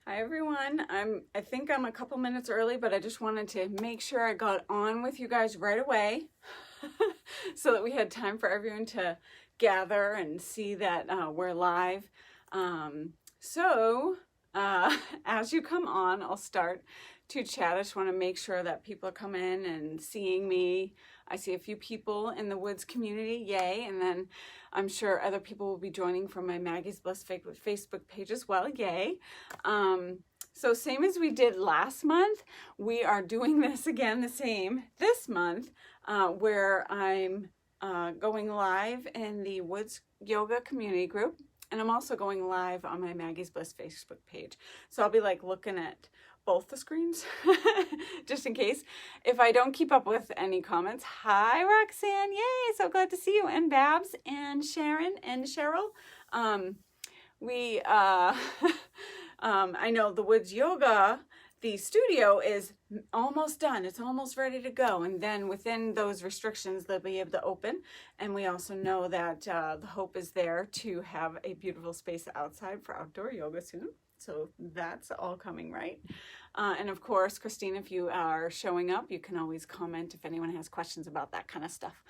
Hi everyone. I think I'm a couple minutes early, but I just wanted to make sure I got on with you guys right away so that we had time for everyone to gather and see that we're live. As you come on, I'll start to chat. I just want to make sure that people are coming in and seeing me. I see a few people in the Woods community, yay, and then I'm sure other people will be joining from my Maggie's Bliss Facebook page as well, yay. So same as we did last month, we are doing this again the same this month, where I'm going live in the Woods Yoga community group, and I'm also going live on my Maggie's Bliss Facebook page. So I'll be like looking at both the screens just in case. If I don't keep up with any comments, hi Roxanne, yay, so glad to see you, and Babs and Sharon and Cheryl. I know the Woods Yoga, the studio is almost done. It's almost ready to go. And then within those restrictions, they'll be able to open. And we also know that the hope is there to have a beautiful space outside for outdoor yoga soon. So that's all coming, right? And of course, Christine, if you are showing up, you can always comment if anyone has questions about that kind of stuff.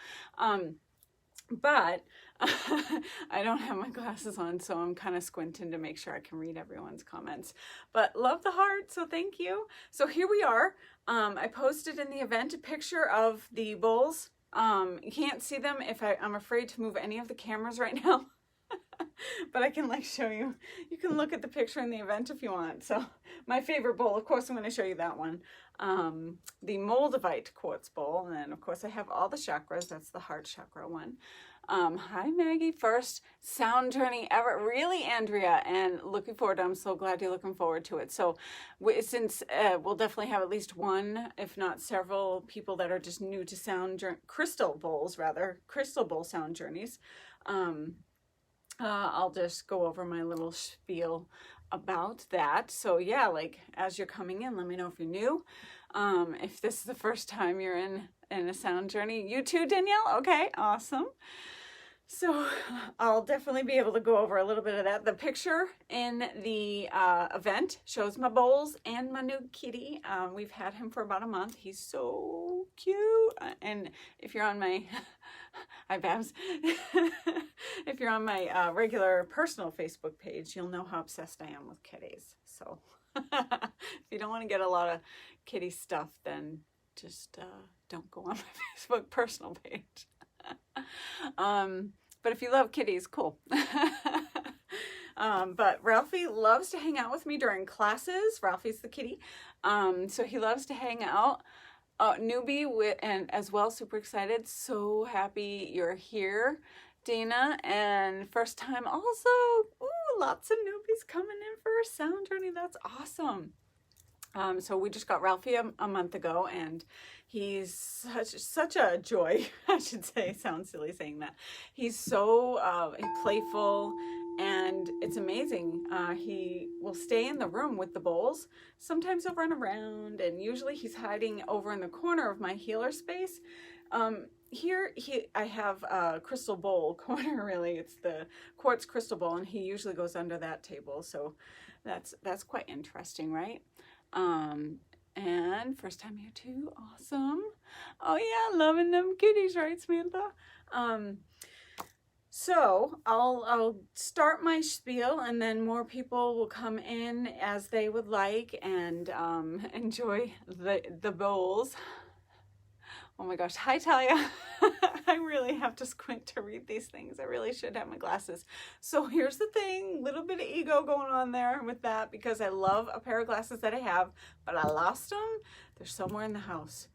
But I don't have my glasses on, so I'm kind of squinting to make sure I can read everyone's comments. But love the heart, so thank you. So here we are. I posted in the event a picture of the bowls. You can't see them if I'm afraid to move any of the cameras right now. But I can like show you. You can look at the picture in the event if you want. So my favorite bowl, of course, I'm going to show you that one. The Moldavite quartz bowl. And then, of course, I have all the chakras. That's the heart chakra one. Hi, Maggie. First sound journey ever. Really, Andrea? And looking forward to it. I'm so glad you're looking forward to it. So since we'll definitely have at least one, if not several, people that are just new to crystal bowl sound journeys. I'll just go over my little spiel about that. So yeah, like as you're coming in, let me know if you're new. If this is the first time you're in a sound journey. You too, Danielle? Okay, awesome. So I'll definitely be able to go over a little bit of that. The picture in the event shows my bowls and my new kitty. We've had him for about a month. He's so cute. And if you're on my, hi Babs, if you're on my regular personal Facebook page, you'll know how obsessed I am with kitties. So if you don't want to get a lot of kitty stuff, then just don't go on my Facebook personal page. But if you love kitties, cool. But Ralphie loves to hang out with me during classes. Ralphie's the kitty. So he loves to hang out. Newbie and as well, super excited. So happy you're here, Dana. And first time also. Ooh, lots of newbies coming in for a sound journey. That's awesome. So we just got Ralphie a month ago, and he's such a joy. I should say, sounds silly saying that. He's so playful, and it's amazing. He will stay in the room with the bowls. Sometimes he'll run around, and usually he's hiding over in the corner of my healer space. Here I have a crystal bowl corner, really. It's the quartz crystal bowl, and he usually goes under that table. So that's quite interesting, right? And first time here too, awesome. Oh yeah, loving them kitties, right, Samantha? So I'll start my spiel, and then more people will come in as they would like and enjoy the bowls. Oh my gosh, hi Talia. I really have to squint to read these things. I really should have my glasses. So here's the thing, little bit of ego going on there with that, because I love a pair of glasses that I have, but I lost them. They're somewhere in the house.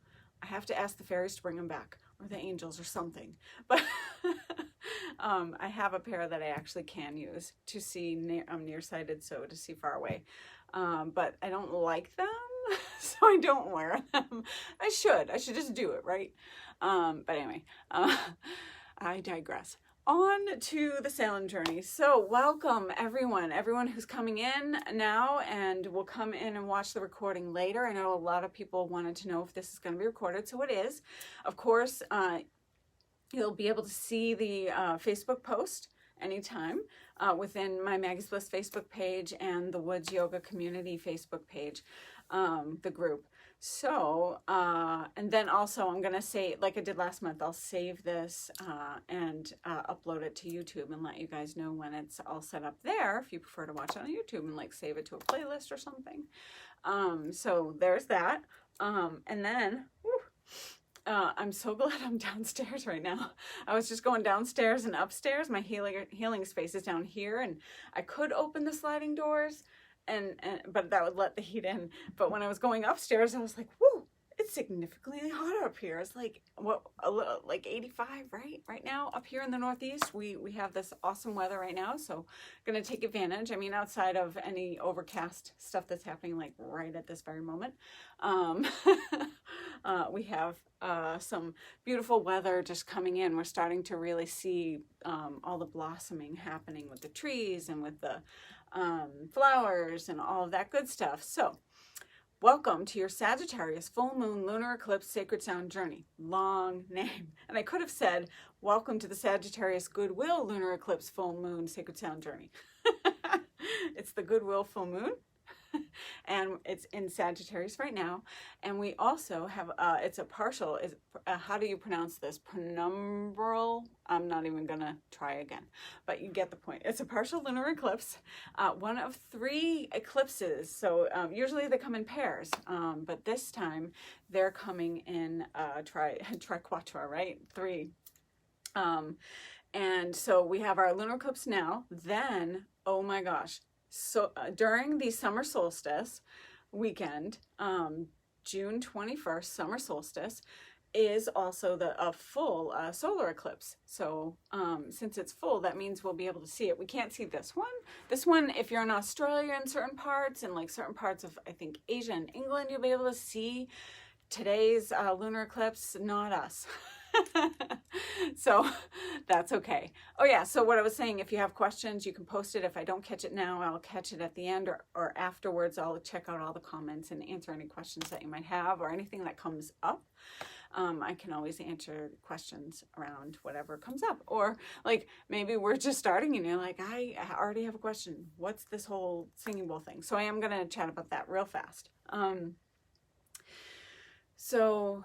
I have to ask the fairies to bring them back, or the angels or something. But I have a pair that I actually can use to see. I'm nearsighted, so to see far away. But I don't like them. So I don't wear them. I should just do it, right? But anyway, I digress. On to the sound journey. So welcome everyone who's coming in now and will come in and watch the recording later. I know a lot of people wanted to know if this is going to be recorded, so it is. Of course, you'll be able to see the Facebook post anytime within my Maggie's Bliss Facebook page and the Woods Yoga Community Facebook page, the group. So, and then also I'm going to say, like I did last month, I'll save this and upload it to YouTube and let you guys know when it's all set up there, if you prefer to watch it on YouTube, and like save it to a playlist or something. So there's that. And then, I'm so glad I'm downstairs right now. I was just going downstairs and upstairs. My healing space is down here, and I could open the sliding doors, but that would let the heat in. But when I was going upstairs, I was like, whoo, it's significantly hotter up here. It's like, what, like 85, right now up here in the Northeast. We have this awesome weather right now, so I'm going to take advantage. I mean, outside of any overcast stuff that's happening like right at this very moment, we have some beautiful weather just coming in. We're starting to really see all the blossoming happening with the trees and with the flowers and all of that good stuff. So welcome to your Sagittarius full moon lunar eclipse sacred sound journey. Long name. And I could have said, welcome to the Sagittarius Goodwill lunar eclipse full moon sacred sound journey. It's the Goodwill full moon. And it's in Sagittarius right now. And we also have, it's a partial, how do you pronounce this? Penumbral? I'm not even going to try again, but you get the point. It's a partial lunar eclipse, one of 3 eclipses. So usually they come in pairs, but this time they're coming in triquetra, right? 3. And so we have our lunar eclipse now. Then, oh my gosh. So during the summer solstice weekend, June 21st, summer solstice, is also a full solar eclipse. So since it's full, that means we'll be able to see it. We can't see this one. This one, if you're in Australia in certain parts, and like certain parts of, I think, Asia and England, you'll be able to see today's lunar eclipse, not us. So that's okay. Oh yeah, so what I was saying, if you have questions, you can post it. If I don't catch it now, I'll catch it at the end, or afterwards. I'll check out all the comments and answer any questions that you might have, or anything that comes up. I can always answer questions around whatever comes up. Or like maybe we're just starting and you're like, I already have a question. What's this whole singing bowl thing? So I am going to chat about that real fast. So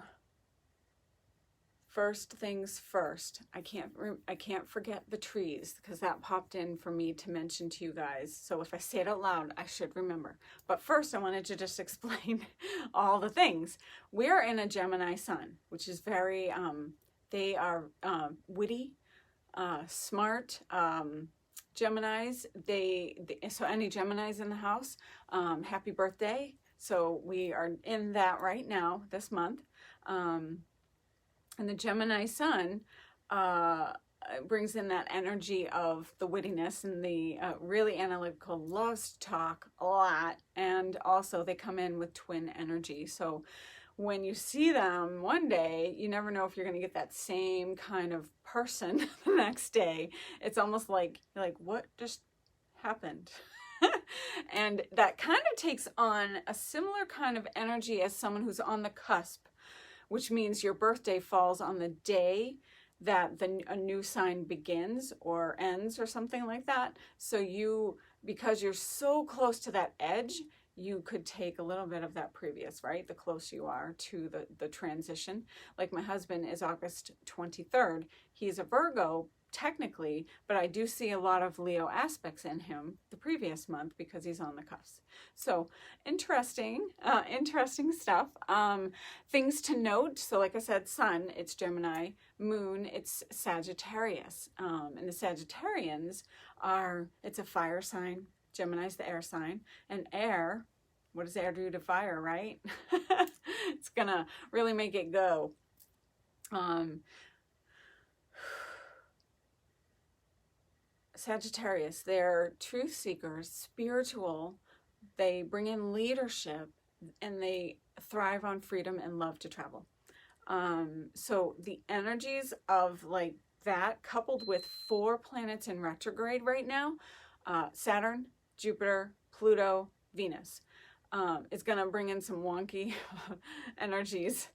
first things first, I can't forget the trees, because that popped in for me to mention to you guys. So if I say it out loud, I should remember. But first, I wanted to just explain all the things. We're in a Gemini sun, which is very, they are witty, smart, Geminis. So any Geminis in the house, happy birthday. So we are in that right now, this month. And the Gemini sun brings in that energy of the wittiness and the really analytical, loves to talk a lot. And also they come in with twin energy. So when you see them one day, you never know if you're going to get that same kind of person the next day. It's almost like, you're like, what just happened? And that kind of takes on a similar kind of energy as someone who's on the cusp, which means your birthday falls on the day that a new sign begins or ends or something like that. So because you're so close to that edge, you could take a little bit of that previous, right? The closer you are to the transition. Like my husband is August 23rd. He's a Virgo, technically, but I do see a lot of Leo aspects in him the previous month because he's on the cusp. So interesting stuff. Things to note. So like I said, sun, it's Gemini, moon, it's Sagittarius. And the Sagittarians it's a fire sign. Gemini's the air sign. And air, what does air do to fire, right? It's gonna really make it go. Sagittarius, they're truth seekers, spiritual, they bring in leadership, and they thrive on freedom and love to travel. So the energies of like that, coupled with 4 planets in retrograde right now, Saturn, Jupiter, Pluto, Venus, is going to bring in some wonky energies.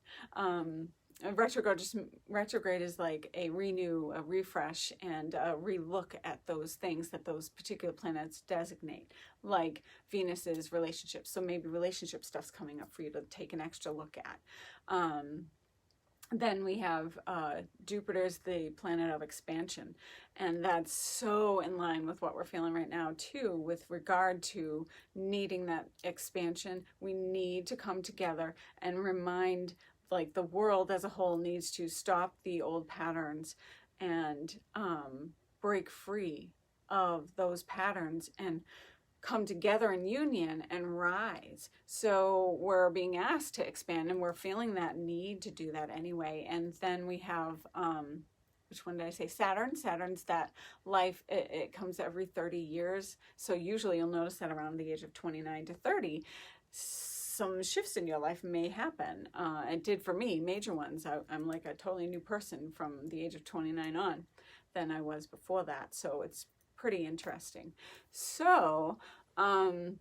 retrograde is like a renew, a refresh, and a relook at those things that those particular planets designate, like Venus's relationships. So maybe relationship stuff's coming up for you to take an extra look at. Then we have Jupiter's the planet of expansion, and that's so in line with what we're feeling right now too, with regard to needing that expansion. We need to come together and remind, like, the world as a whole needs to stop the old patterns and break free of those patterns and come together in union and rise. So we're being asked to expand, and we're feeling that need to do that anyway. And then we have, which one did I say? Saturn. Saturn's that life, it comes every 30 years. So usually you'll notice that around the age of 29 to 30, some shifts in your life may happen. It did for me, major ones. I'm like a totally new person from the age of 29 on than I was before that. So it's pretty interesting. So that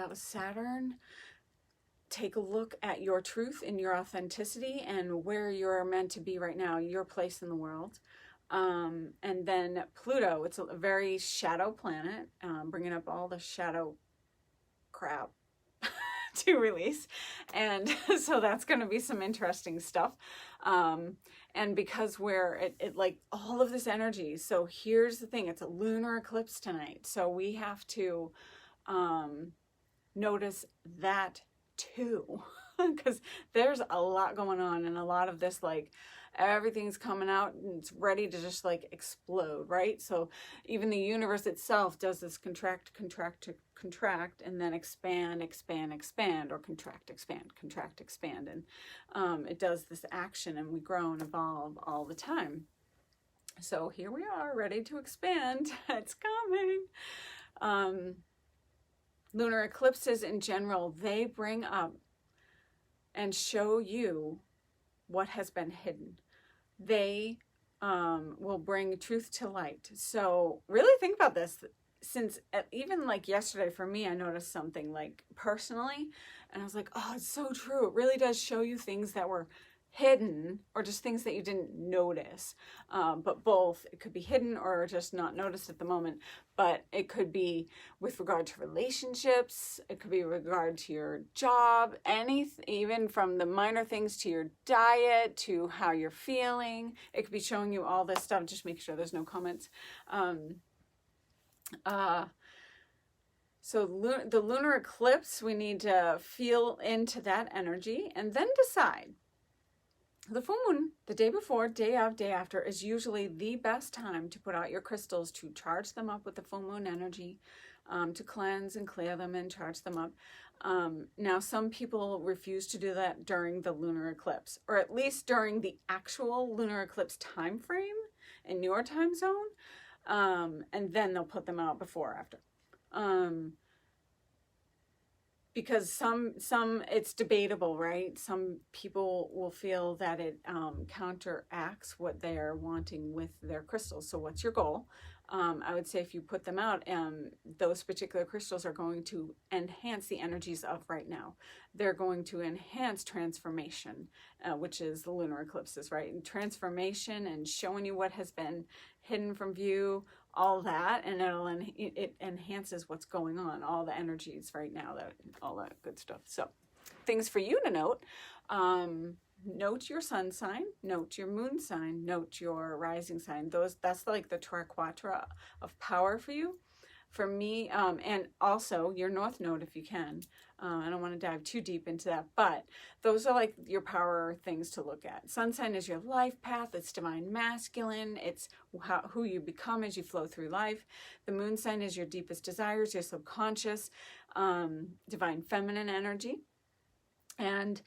was Saturn. Take a look at your truth and your authenticity and where you're meant to be right now, your place in the world. And then Pluto, it's a very shadow planet, bringing up all the shadow crap to release. And so that's going to be some interesting stuff. And because it like all of this energy. So here's the thing, it's a lunar eclipse tonight. So we have to notice that too, because there's a lot going on, and a lot of this, like, everything's coming out and it's ready to just like explode, right? So even the universe itself does this contract, and then expand, or contract, expand. And it does this action, and we grow and evolve all the time. So here we are, ready to expand. It's coming. Lunar eclipses in general, they bring up and show you what has been hidden. They will bring truth to light. So really think about this. Since even like yesterday for me, I noticed something like personally, and I was like, oh, it's so true. It really does show you things that were hidden, or just things that you didn't notice. But both, it could be hidden or just not noticed at the moment. But it could be with regard to relationships. It could be with regard to your job, even from the minor things to your diet, to how you're feeling. It could be showing you all this stuff. Just make sure there's no comments. So the lunar eclipse, we need to feel into that energy and then decide. The full moon, the day before, day of, day after, is usually the best time to put out your crystals, to charge them up with the full moon energy, to cleanse and clear them and charge them up. Now, some people refuse to do that during the lunar eclipse, or at least during the actual lunar eclipse time frame in your time zone, and then they'll put them out before or after. Because some it's debatable, right? Some people will feel that it counteracts what they are wanting with their crystals. So what's your goal? I would say if you put them out, those particular crystals are going to enhance the energies of right now. They're going to enhance transformation, which is the lunar eclipses, right? And transformation and showing you what has been hidden from view, all that, and it enhances what's going on, all the energies right now, all that good stuff. So things for you to note. Note your sun sign, note your moon sign, note your rising sign. That's like the triquetra of power for you. For me, and also your north node if you can. I don't want to dive too deep into that, but those are like your power things to look at. Sun sign is your life path. It's divine masculine. It's who you become as you flow through life. The moon sign is your deepest desires, your subconscious, divine feminine energy. And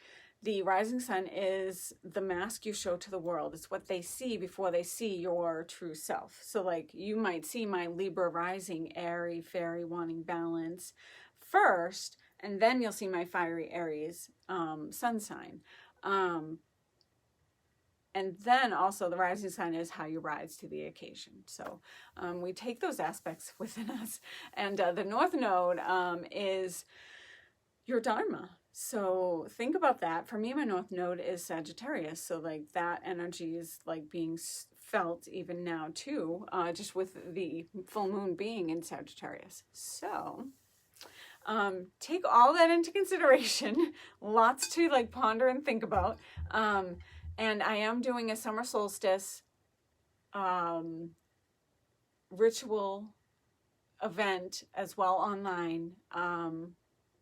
the rising sun is the mask you show to the world. It's what they see before they see your true self. So like you might see my Libra rising, airy, fairy, wanting balance first, and then you'll see my fiery Aries sun sign. And then also the rising sign is how you rise to the occasion. So we take those aspects within us. And the north node is your Dharma. So think about that. For me, my North Node is Sagittarius. So like that energy is like being felt even now too, just with the full moon being in Sagittarius. So take all that into consideration. Lots to like ponder and think about. And I am doing a summer solstice ritual event as well online.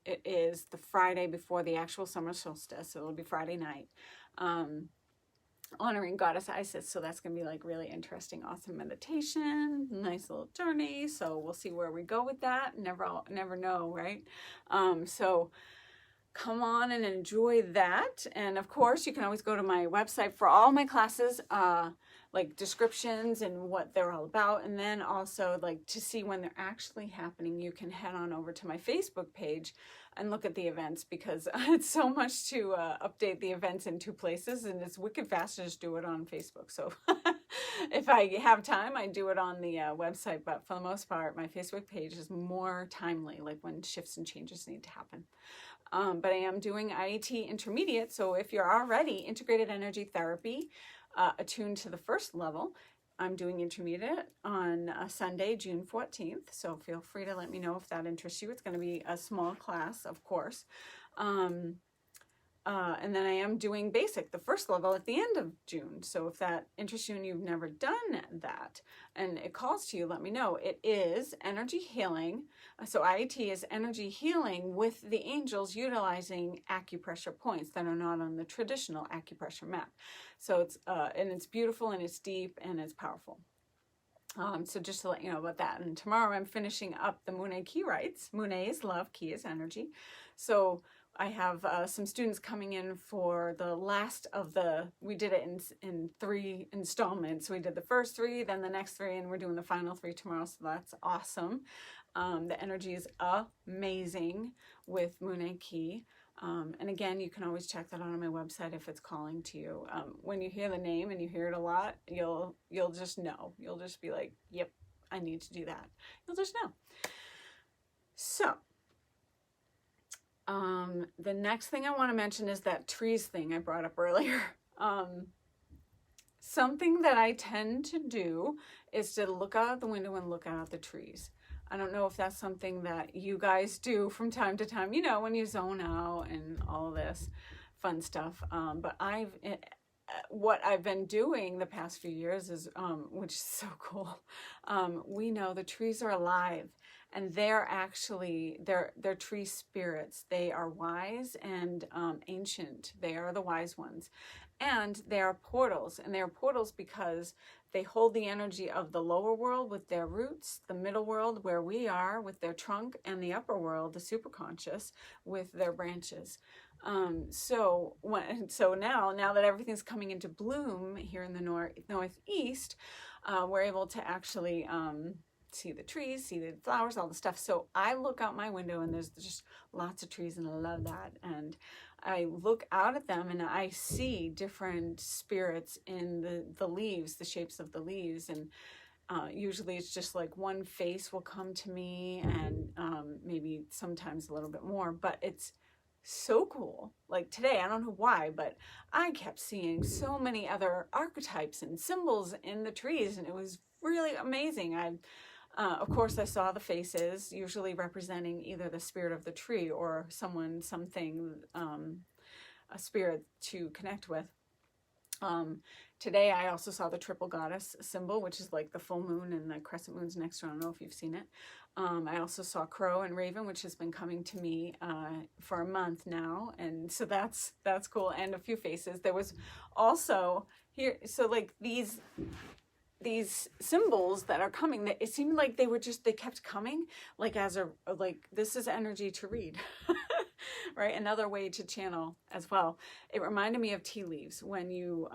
It is the Friday before the actual summer solstice, so it'll be Friday night, honoring Goddess Isis. So that's going to be like really interesting, awesome meditation, nice little journey. So we'll see where we go with that. Never know, right? So come on and enjoy that. And of course, you can always go to my website for all my classes, like descriptions and what they're all about. And then also like to see when they're actually happening, you can head on over to my Facebook page and look at the events, because it's so much to update the events in 2 places, and it's wicked fast to just do it on Facebook. So if I have time, I do it on the website, but for the most part, my Facebook page is more timely, like when shifts and changes need to happen. But I am doing IAT Intermediate, so if you're already Integrated Energy Therapy, attuned to the first level, I'm doing Intermediate on Sunday, June 14th, so feel free to let me know if that interests you. It's going to be a small class, of course. And then I am doing Basic, the first level, at the end of June. So if that interests you and you've never done that and it calls to you, let me know. It is energy healing. So IAT is energy healing with the angels utilizing acupressure points that are not on the traditional acupressure map. So it's and it's beautiful and it's deep and it's powerful. So just to let you know about that. And tomorrow I'm finishing up the Moon Key rites. Moon is love, Key is energy. So I have some students coming in for the last of we did it in 3 installments. We did the first 3, then the next 3, and we're doing the final 3 tomorrow. So that's awesome. The energy is amazing with Moon Key. And again, you can always check that out on my website if it's calling to you. When you hear the name and you hear it a lot, you'll just know. You'll just be like, yep, I need to do that. You'll just know. So the next thing I want to mention is that trees thing I brought up earlier. Something that I tend to do is to look out the window and look out the trees. I don't know if that's something that you guys do from time to time, you know, when you zone out and all this fun stuff. But what I've been doing the past few years is, which is so cool. We know the trees are alive, and they're actually, they're tree spirits. They are wise and ancient. They are the wise ones. And they are portals, and they are portals because they hold the energy of the lower world with their roots, the middle world where we are with their trunk, and the upper world, the superconscious, with their branches. So now that everything's coming into bloom here in the northeast, we're able to actually see the trees, see the flowers, all the stuff. So I look out my window and there's just lots of trees, and I love that. And I look out at them and I see different spirits in the leaves, the shapes of the leaves. And usually it's just like one face will come to me, and maybe sometimes a little bit more, but it's so cool. Like today, I don't know why, but I kept seeing so many other archetypes and symbols in the trees, and it was really amazing. Of course, I saw the faces, usually representing either the spirit of the tree or something, a spirit to connect with. Today, I also saw the triple goddess symbol, which is like the full moon and the crescent moons next to it. I don't know if you've seen it. I also saw crow and raven, which has been coming to me for a month now. And so that's cool. And a few faces. There was also here, so like these symbols that are coming, that it seemed like they kept coming, like this is energy to read. Right? Another way to channel as well. It reminded me of tea leaves. When you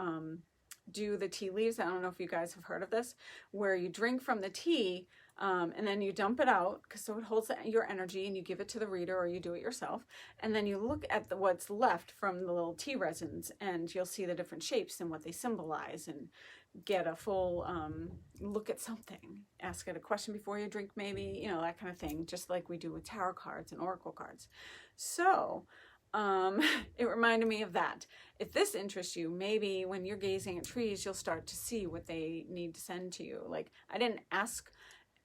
do the tea leaves, I don't know if you guys have heard of this, where you drink from the tea and then you dump it out, so it holds your energy, and you give it to the reader or you do it yourself. And then you look at what's left from the little tea resins, and you'll see the different shapes and what they symbolize. And get a full look at something. Ask it a question before you drink, maybe, you know, that kind of thing, just like we do with tarot cards and oracle cards. So it reminded me of that. If this interests you, maybe when you're gazing at trees, you'll start to see what they need to send to you. Like, I didn't ask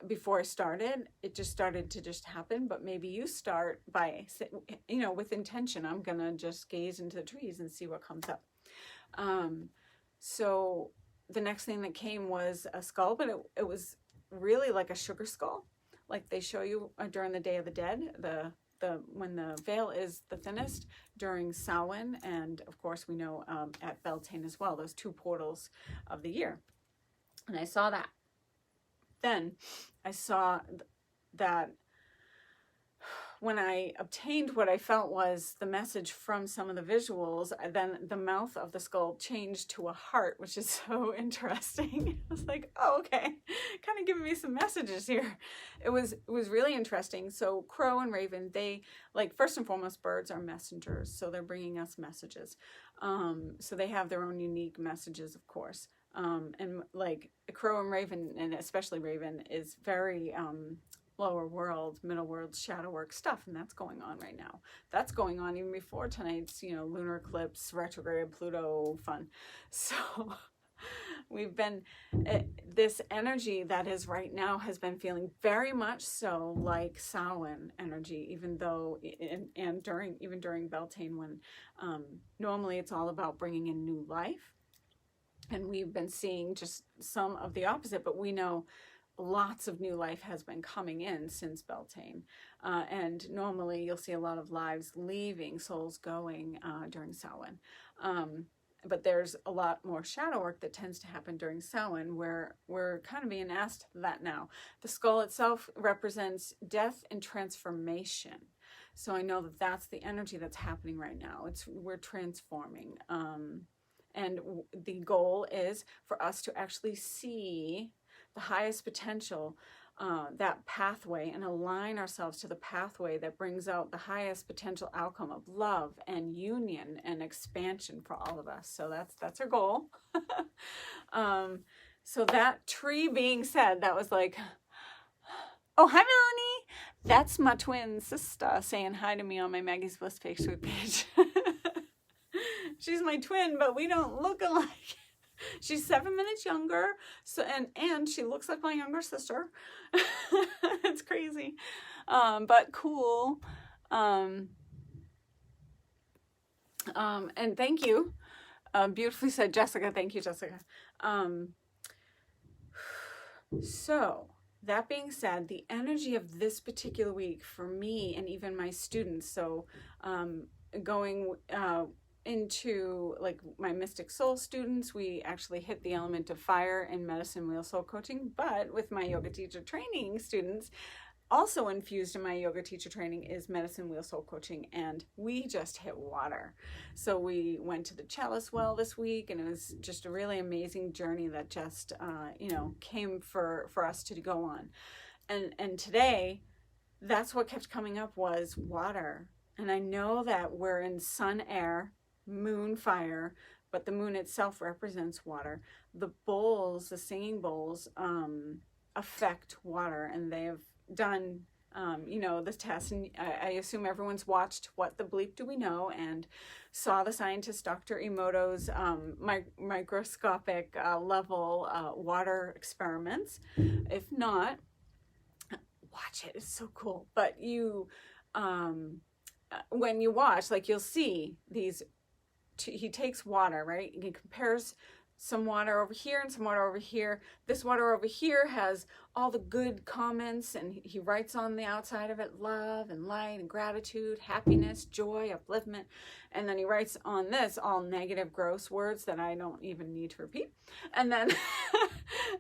before I started, it just started to just happen, but maybe you start by, you know, with intention, I'm gonna just gaze into the trees and see what comes up. So the next thing that came was a skull, but it was really like a sugar skull, like they show you during the Day of the Dead, when the veil is the thinnest during Samhain, and of course we know at Beltane as well, those two portals of the year. And I saw that. Then I saw that when I obtained what I felt was the message from some of the visuals, then the mouth of the skull changed to a heart, which is so interesting. I was like, oh, okay, kind of giving me some messages here. It was really interesting. So crow and raven, they, like, first and foremost, birds are messengers, so they're bringing us messages. So they have their own unique messages, of course. And like crow and raven, and especially raven, is very lower world, middle world, shadow work stuff, and that's going on right now. That's going on even before tonight's, you know, lunar eclipse, retrograde, Pluto fun. So we've been, this energy that is right now has been feeling very much so like Samhain energy, even though, and during Beltane, when normally it's all about bringing in new life. And we've been seeing just some of the opposite, but we know lots of new life has been coming in since Beltane. And normally you'll see a lot of lives leaving, souls going during Samhain. But there's a lot more shadow work that tends to happen during Samhain, where we're kind of being asked that now. The skull itself represents death and transformation. So I know that that's the energy that's happening right now. We're transforming. And the goal is for us to actually see the highest potential, that pathway, and align ourselves to the pathway that brings out the highest potential outcome of love and union and expansion for all of us. So that's our goal. So that tree being said, that was like, oh, hi, Melanie. That's my twin sister saying hi to me on my Maggie's Bliss Facebook page. She's my twin, but we don't look alike. She's 7 minutes younger, so and she looks like my younger sister. It's crazy, but cool. And thank you. Beautifully said, Jessica. Thank you, Jessica. So that being said, the energy of this particular week for me and even my students, so going into like my Mystic Soul students, we actually hit the element of fire in Medicine Wheel Soul Coaching, but with my yoga teacher training students, also infused in my yoga teacher training is Medicine Wheel Soul Coaching, and we just hit water. So we went to the Chalice Well this week, and it was just a really amazing journey that just you know, came for us to go on. And today, that's what kept coming up was water. And I know that we're in sun, air, moon, fire, but the moon itself represents water. The bowls, the singing bowls, affect water, and they have done, you know, the test. And I assume everyone's watched What the Bleep Do We Know and saw the scientist Dr. Emoto's microscopic level water experiments. If not, watch it. It's so cool. But you, when you watch, like, you'll see these. He takes water, right? He compares some water over here and some water over here. This water over here has all the good comments, and he writes on the outside of it love and light and gratitude, happiness, joy, upliftment. And then he writes on this all negative, gross words that I don't even need to repeat. And then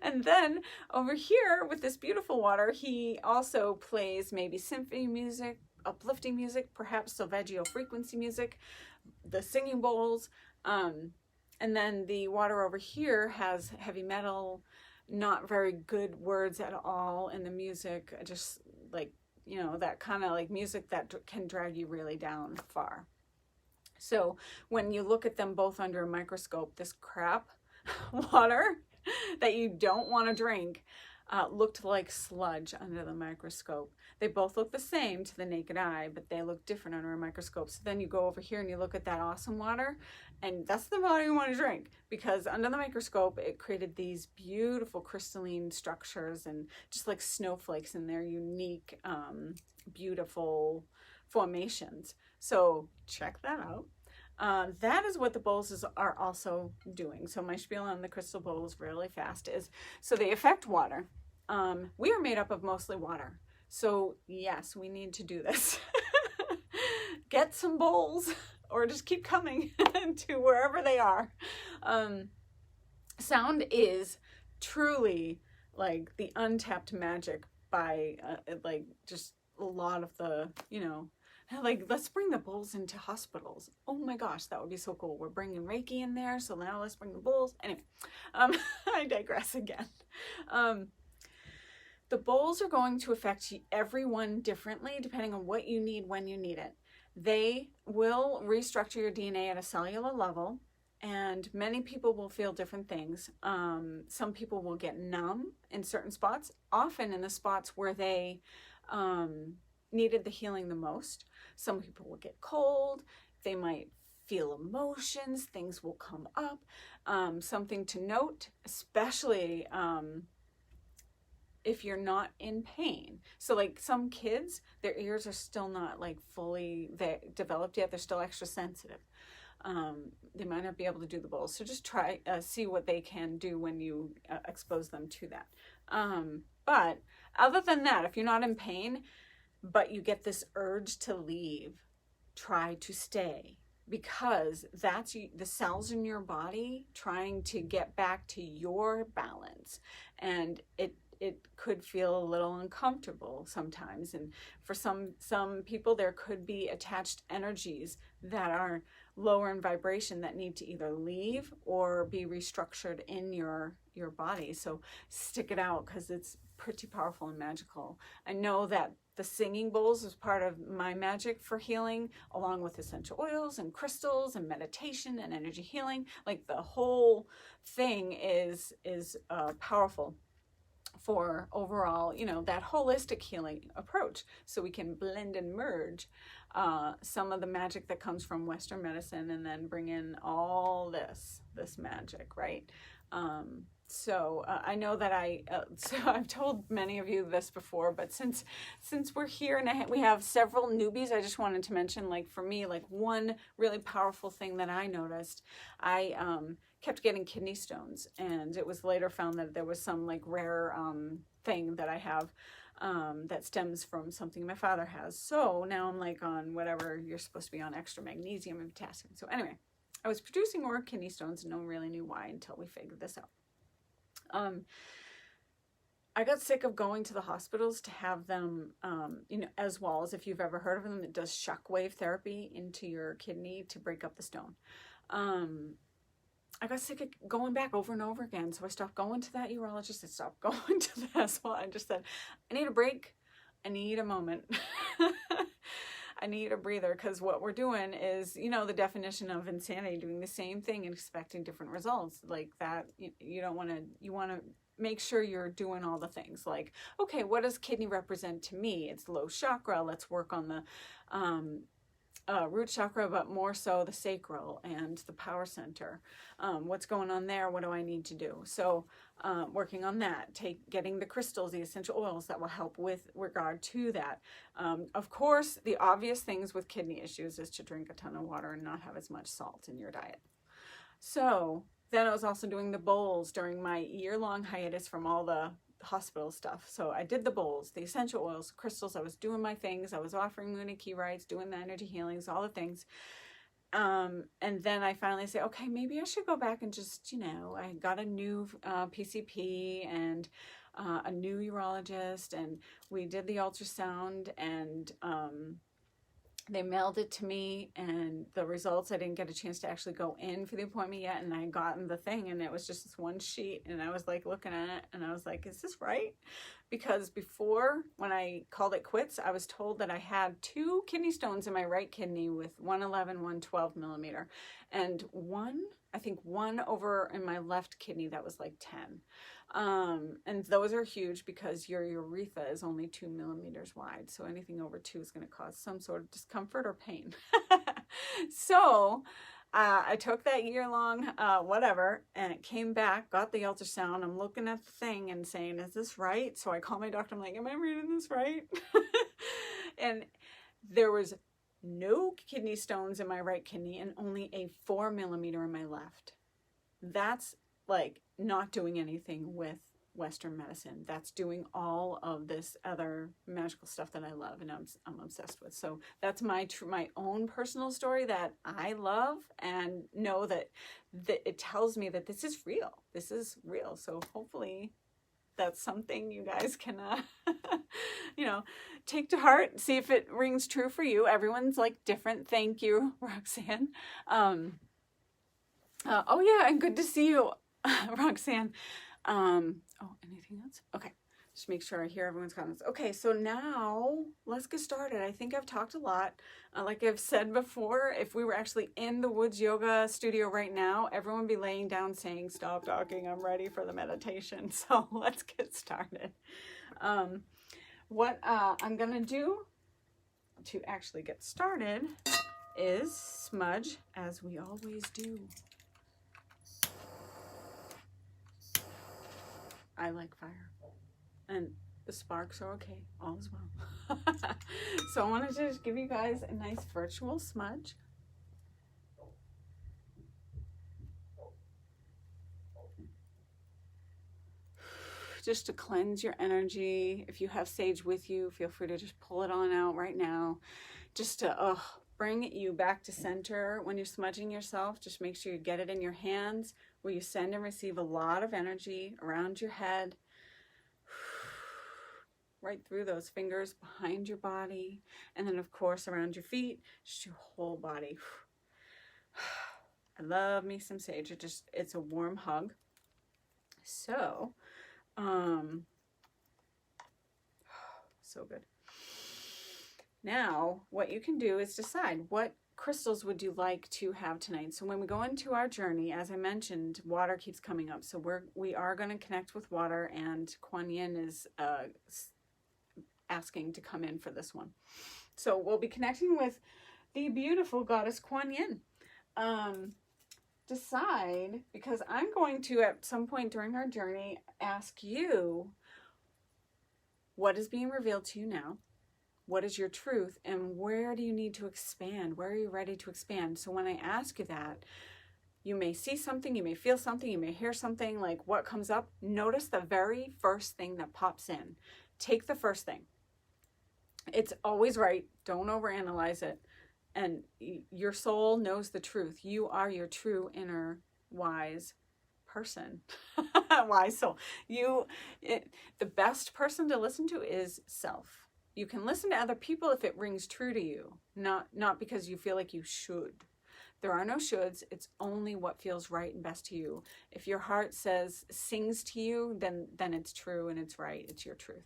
and then over here with this beautiful water, he also plays maybe symphony music, uplifting music, perhaps Solfeggio frequency music, the singing bowls, and then the water over here has heavy metal, not very good words at all in the music, just like, you know, that kind of like music that can drag you really down far. So when you look at them both under a microscope, this crap water that you don't want to drink looked like sludge under the microscope. They both look the same to the naked eye, but they look different under a microscope. So then you go over here and you look at that awesome water, and that's the water you want to drink, because under the microscope it created these beautiful crystalline structures and just like snowflakes in their unique beautiful formations. So check that out. That is what the bowls are also doing. So my spiel on the crystal bowls really fast is, so they affect water. We are made up of mostly water. So yes, we need to do this. Get some bowls, or just keep coming to wherever they are. Sound is truly like the untapped magic by like just a lot of the, you know, like, let's bring the bowls into hospitals. Oh my gosh, that would be so cool. We're bringing Reiki in there, so now let's bring the bowls. Anyway, I digress again. The bowls are going to affect everyone differently depending on what you need when you need it. They will restructure your DNA at a cellular level, and many people will feel different things. Some people will get numb in certain spots, often in the spots where they needed the healing the most. Some people will get cold. They might feel emotions. Things will come up. Something to note, especially if you're not in pain. So like some kids, their ears are still not like fully developed yet. They're still extra sensitive. They might not be able to do the bowls. So just try, see what they can do when you expose them to that. But other than that, if you're not in pain, but you get this urge to leave, try to stay, because that's the cells in your body trying to get back to your balance. And it could feel a little uncomfortable sometimes. And for some people, there could be attached energies that are lower in vibration that need to either leave or be restructured in your body. So stick it out, because it's pretty powerful and magical. I know that the singing bowls is part of my magic for healing, along with essential oils and crystals and meditation and energy healing. Like the whole thing is powerful for overall, you know, that holistic healing approach. So we can blend and merge some of the magic that comes from Western medicine, and then bring in all this magic, right? So I know that so I've told many of you this before, but since we're here and we have several newbies, I just wanted to mention, like for me, like one really powerful thing that I noticed, I kept getting kidney stones, and it was later found that there was some like rare thing that I have that stems from something my father has. So now I'm like on whatever you're supposed to be on, extra magnesium and potassium. So anyway, I was producing more kidney stones, and no one really knew why until we figured this out. I got sick of going to the hospitals to have them, you know, as well as, if you've ever heard of them, it does shockwave therapy into your kidney to break up the stone. I got sick of going back over and over again, so I stopped going to that urologist. I stopped going to the as well. I just said, I need a break. I need a moment. I need a breather, because what we're doing is, you know, the definition of insanity, doing the same thing and expecting different results. Like that, you don't want to, you want to make sure you're doing all the things. Like, okay, what does kidney represent to me? It's low chakra. Let's work on the root chakra, but more so the sacral and the power center. What's going on there? What do I need to do? So working on that, getting the crystals, the essential oils that will help with regard to that. Of course, the obvious things with kidney issues is to drink a ton of water and not have as much salt in your diet. So then I was also doing the bowls during my year-long hiatus from all the hospital stuff. So I did the bowls, the essential oils, crystals. I was doing my things. I was offering Lunar key rites, doing the energy healings, all the things. And then I finally say, okay, maybe I should go back and just, you know, I got a new PCP and a new urologist, and we did the ultrasound, and they mailed it to me, and the results, I didn't get a chance to actually go in for the appointment yet, and I got the thing, and it was just this one sheet, and I was like looking at it, and I was like, is this right? Because before, when I called it quits, I was told that I had 2 kidney stones in my right kidney with 111, 112 millimeter, and one, I think one over in my left kidney that was like 10. And those are huge because your urethra is only 2 millimeters wide. So anything over 2 is going to cause some sort of discomfort or pain. So I took that year-long whatever, and it came back, got the ultrasound. I'm looking at the thing and saying, is this right? So I call my doctor. I'm like, am I reading this right? And there was no kidney stones in my right kidney and only a 4 millimeter in my left. That's like not doing anything with Western medicine. That's doing all of this other magical stuff that I love and I'm obsessed with. So that's my own personal story that I love and know that it tells me that this is real. This is real. So hopefully that's something you guys can, you know, take to heart, see if it rings true for you. Everyone's like different. Thank you, Roxanne. Oh yeah, and good to see you, Roxanne. Oh, anything else? Okay, just make sure I hear everyone's comments. Okay, so now let's get started. I think I've talked a lot. Like I've said before, if we were actually in the Woods Yoga studio right now, everyone would be laying down saying, stop talking, I'm ready for the meditation. So let's get started. What I'm gonna do to actually get started is smudge, as we always do. I like fire, and the sparks are okay, all is well. So I wanted to just give you guys a nice virtual smudge. Just to cleanse your energy. If you have sage with you, feel free to just pull it on out right now. Just to bring you back to center. When you're smudging yourself, just make sure you get it in your hands where you send and receive a lot of energy around your head, right through those fingers, behind your body, and then of course around your feet, just your whole body. I love me some sage. It's a warm hug. So, so good. Now, what you can do is decide what crystals would you like to have tonight. So when we go into our journey, as I mentioned, water keeps coming up. So we are going to connect with water, and Kwan is asking to come in for this one. So we'll be connecting with the beautiful goddess Kwan. Decide, because I'm going to at some point during our journey ask you what is being revealed to you now. What is your truth, and where do you need to expand? Where are you ready to expand? So when I ask you that, you may see something, you may feel something, you may hear something, like what comes up. Notice the very first thing that pops in. Take the first thing. It's always right. Don't overanalyze it. And your soul knows the truth. You are your true inner wise person. Wise soul. The best person to listen to is self. You can listen to other people if it rings true to you, not because you feel like you should. There are no shoulds. It's only what feels right and best to you. If your heart sings to you, then it's true and it's right. It's your truth.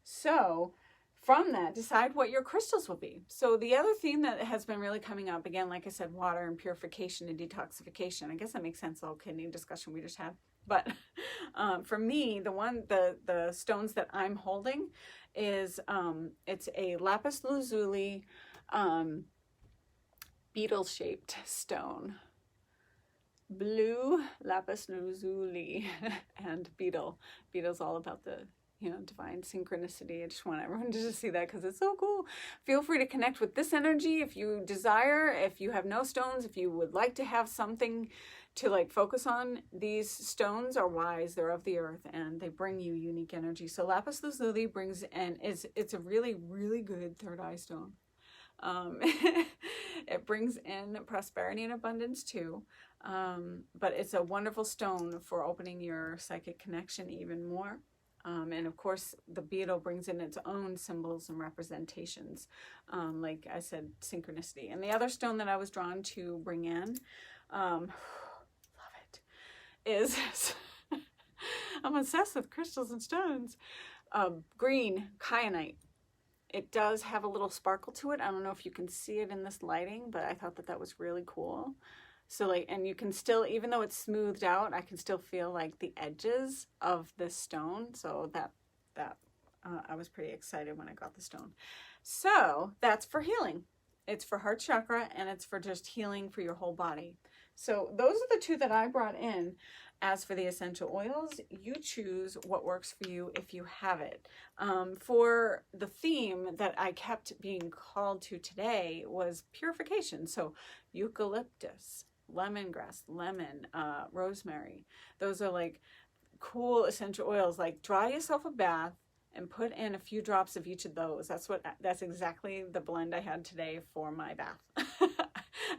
So from that, decide what your crystals will be. So the other theme that has been really coming up, again, like I said, water and purification and detoxification. I guess that makes sense, the whole kidney discussion we just had. But for me, the stones that I'm holding is it's a lapis lazuli beetle-shaped stone. Blue lapis lazuli and beetle. Beetle's all about the divine synchronicity. I just want everyone to just see that because it's so cool. Feel free to connect with this energy if you desire. If you have no stones, if you would like to have something to focus on, these stones are wise. They're of the earth and they bring you unique energy. So lapis lazuli brings in, it's a really, really good third eye stone. It brings in prosperity and abundance too. But it's a wonderful stone for opening your psychic connection even more. And of course, the beetle brings in its own symbols and representations. Like I said, synchronicity. And the other stone that I was drawn to bring in, love it, is, I'm obsessed with crystals and stones, green kyanite. It does have a little sparkle to it. I don't know if you can see it in this lighting, but I thought that was really cool. So like, and you can still, even though it's smoothed out, I can still feel like the edges of this stone. So I was pretty excited when I got the stone. So that's for healing. It's for heart chakra, and it's for just healing for your whole body. So those are the two that I brought in. As for the essential oils, you choose what works for you if you have it. For the theme that I kept being called to today was purification. So eucalyptus, lemongrass, lemon, rosemary. Those are like cool essential oils. Like dry yourself a bath and put in a few drops of each of those. That's exactly the blend I had today for my bath.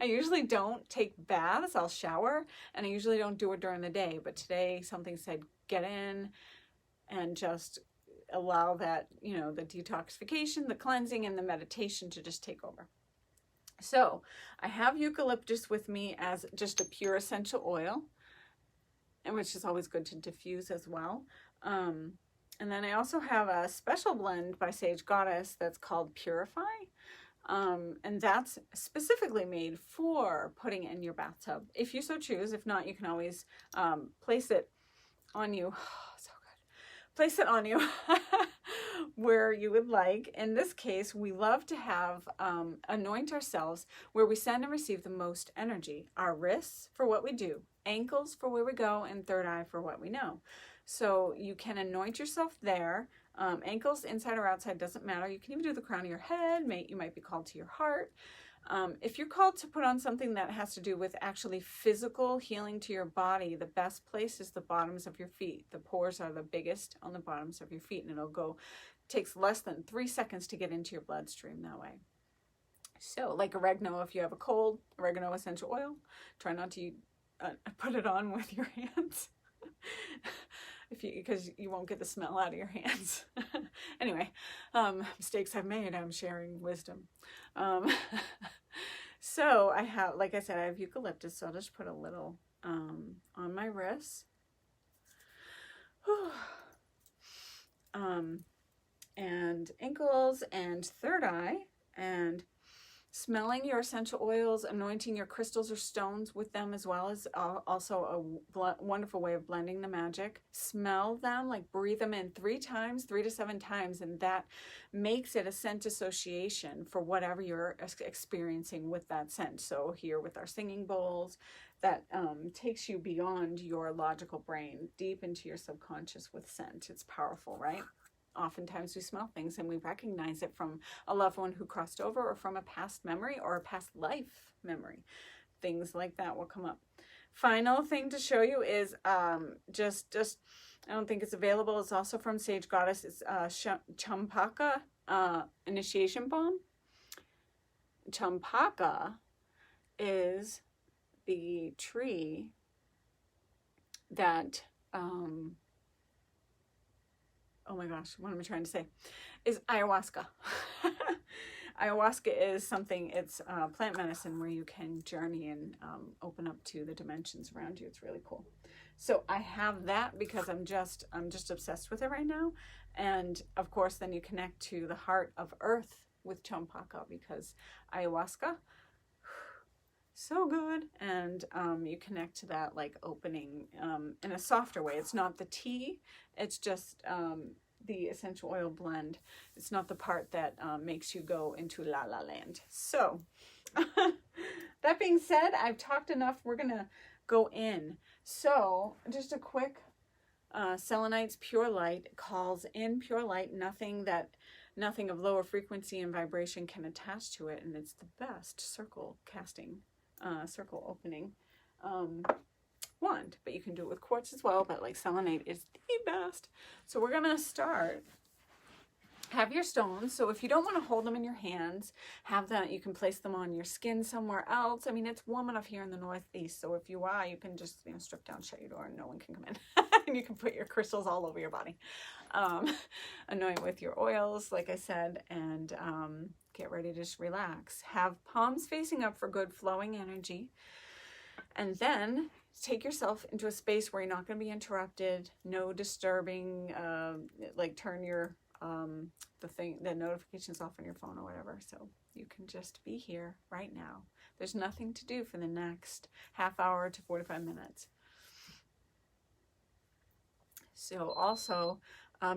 I usually don't take baths. I'll shower, and I usually don't do it during the day. But today something said get in and just allow that, you know, the detoxification, the cleansing, and the meditation to just take over. So I have eucalyptus with me as just a pure essential oil, and which is always good to diffuse as well. And then I also have a special blend by Sage Goddess that's called Purify. And that's specifically made for putting in your bathtub, if you so choose. If not, you can always place it on you. Oh, so good. Place it on you where you would like. In this case, we love to have anoint ourselves where we send and receive the most energy. Our wrists for what we do, ankles for where we go, and third eye for what we know. So you can anoint yourself there. Ankles, inside or outside, doesn't matter. You can even do the crown of your head. You might be called to your heart. If you're called to put on something that has to do with actually physical healing to your body, the best place is the bottoms of your feet. The pores are the biggest on the bottoms of your feet, and takes less than 3 seconds to get into your bloodstream that way. So like oregano, if you have a cold, oregano essential oil, try not to put it on with your hands. Because you won't get the smell out of your hands. Anyway, mistakes I've made, I'm sharing wisdom. So I have, like I said, I have eucalyptus, so I'll just put a little on my wrists. And ankles and third eye, and smelling your essential oils, anointing your crystals or stones with them as well is also a wonderful way of blending the magic. Smell them, like breathe them in 3 to 7 times, and that makes it a scent association for whatever you're experiencing with that scent. So here with our singing bowls, that takes you beyond your logical brain, deep into your subconscious with scent. It's powerful, right? Oftentimes we smell things and we recognize it from a loved one who crossed over, or from a past memory or a past life memory. Things like that will come up. Final thing to show you is just I don't think it's available. It's also from Sage Goddess. It's Champaka initiation balm. Champaka is the tree that oh my gosh, what am I trying to say? Is ayahuasca. Ayahuasca is something, it's plant medicine where you can journey and open up to the dimensions around you. It's really cool. So I have that because I'm just obsessed with it right now. And of course, then you connect to the heart of earth with Champaka, because ayahuasca, so good. And you connect to that like opening in a softer way. It's not the tea, it's just the essential oil blend. It's not the part that makes you go into la la land. So that being said, I've talked enough. We're gonna go in. So just a quick selenite's pure light calls in pure light, nothing of lower frequency and vibration can attach to it, and it's the best circle casting, circle opening wand. But you can do it with quartz as well, but like selenite is the best. So we're gonna start. Have your stones. So if you don't want to hold them in your hands, have that. You can place them on your skin somewhere else. I mean, it's warm enough here in the Northeast, so if you are, you can just strip down, shut your door, and no one can come in. And you can put your crystals all over your body. Anoint with your oils, like I said, and get ready to just relax. Have palms facing up for good flowing energy, and then take yourself into a space where you're not going to be interrupted. No disturbing. Like turn your the notifications off on your phone or whatever. So you can just be here right now. There's nothing to do for the next half hour to 45 minutes. So also,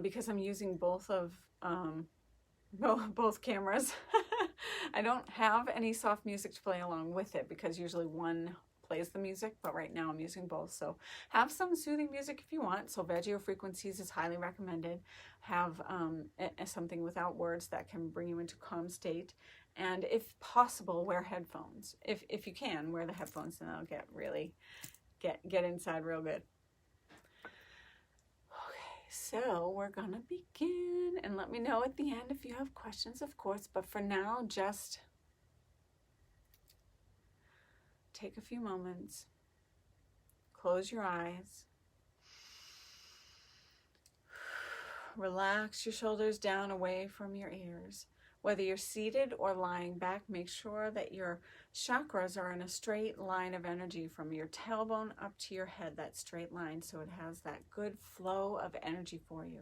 because I'm using both cameras, I don't have any soft music to play along with it because usually one plays the music, but right now I'm using both. So have some soothing music if you want. So Vegio frequencies is highly recommended. Have something without words that can bring you into calm state. And if possible, wear headphones. If you can, wear the headphones, and that'll get inside real good. Okay, so we're gonna begin, and let me know at the end if you have questions, of course, but for now, just take a few moments, close your eyes, relax your shoulders down away from your ears. Whether you're seated or lying back, make sure that your chakras are in a straight line of energy from your tailbone up to your head, that straight line, so it has that good flow of energy for you.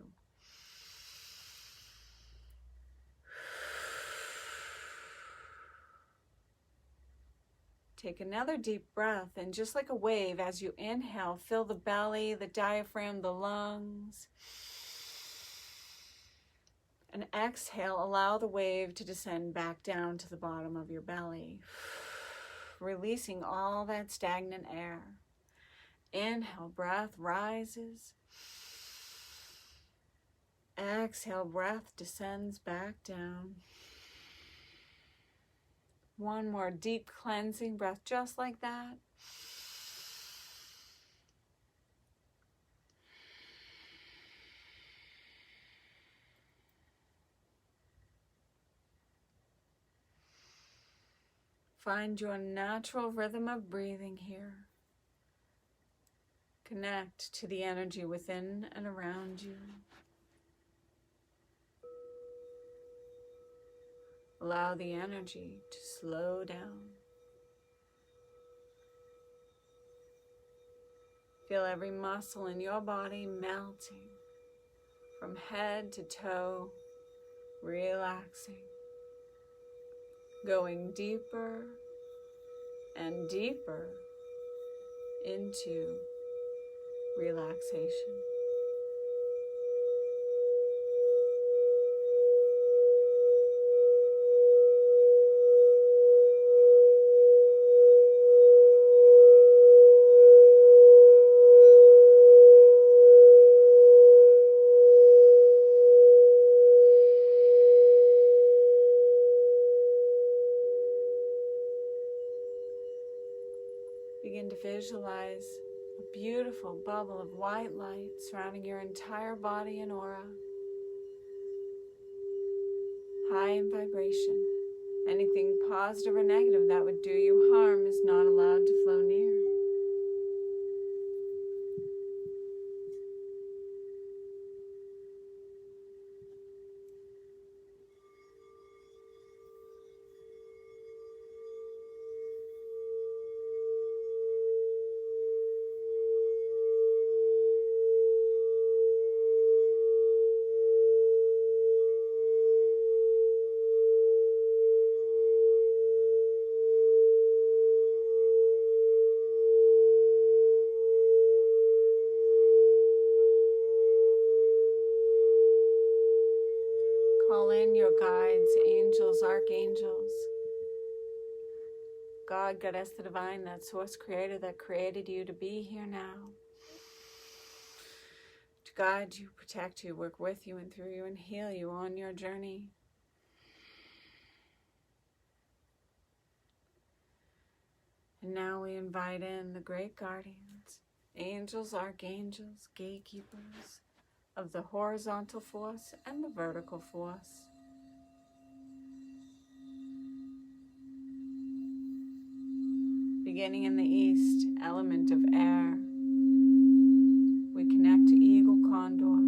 Take another deep breath, and just like a wave, as you inhale, fill the belly, the diaphragm, the lungs. And exhale, allow the wave to descend back down to the bottom of your belly, releasing all that stagnant air. Inhale, breath rises. Exhale, breath descends back down. One more deep cleansing breath, just like that. Find your natural rhythm of breathing here. Connect to the energy within and around you. Allow the energy to slow down. Feel every muscle in your body melting from head to toe, relaxing, going deeper and deeper into relaxation. Begin to visualize a beautiful bubble of white light surrounding your entire body and aura. High in vibration. Anything positive or negative that would do you harm is not allowed to flow near. Call in your guides, angels, archangels, God, Goddess, the Divine, that Source Creator that created you to be here now, to guide you, protect you, work with you and through you, and heal you on your journey. And now we invite in the great guardians, angels, archangels, gatekeepers of the horizontal force and the vertical force. Beginning in the east, element of air, we connect to Eagle Condor.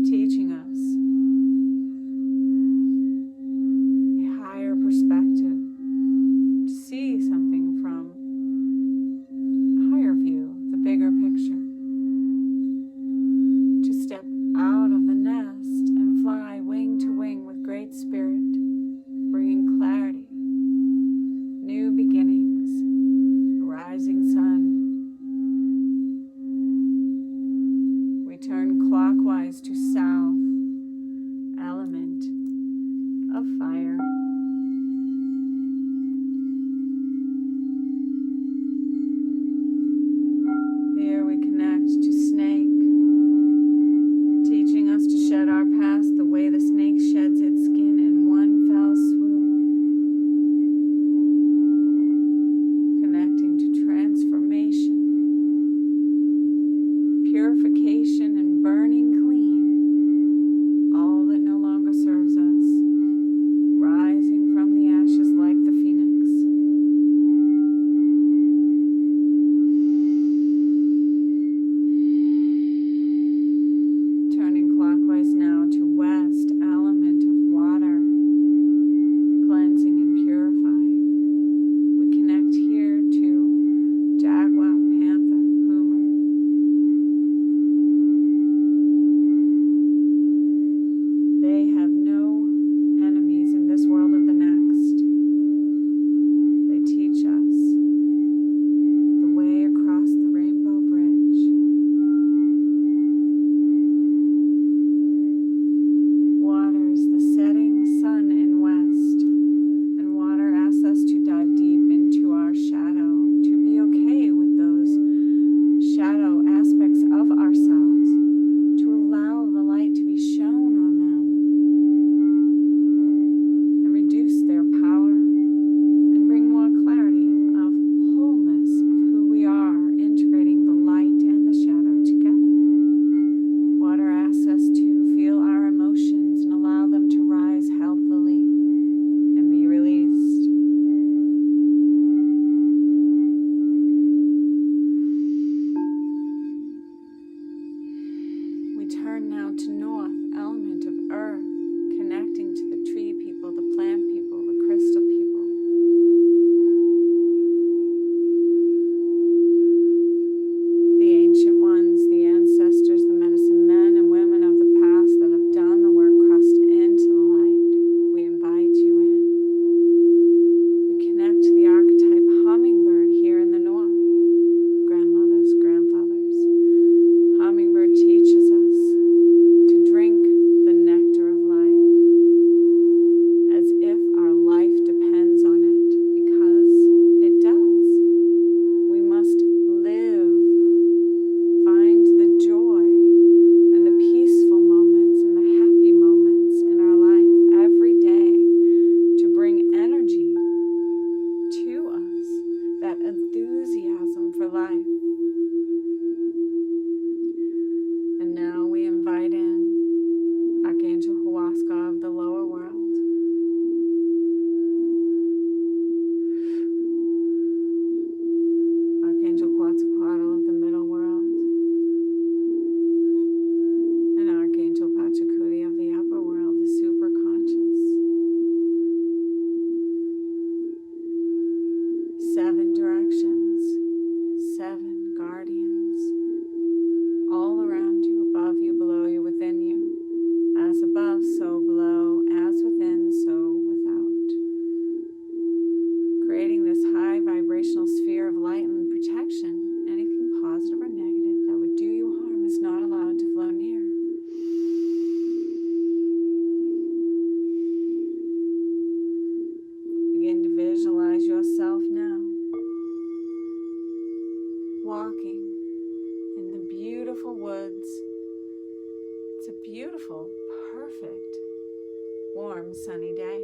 Teaching us a higher perspective, to see something from beautiful woods. It's a beautiful, perfect, warm, sunny day.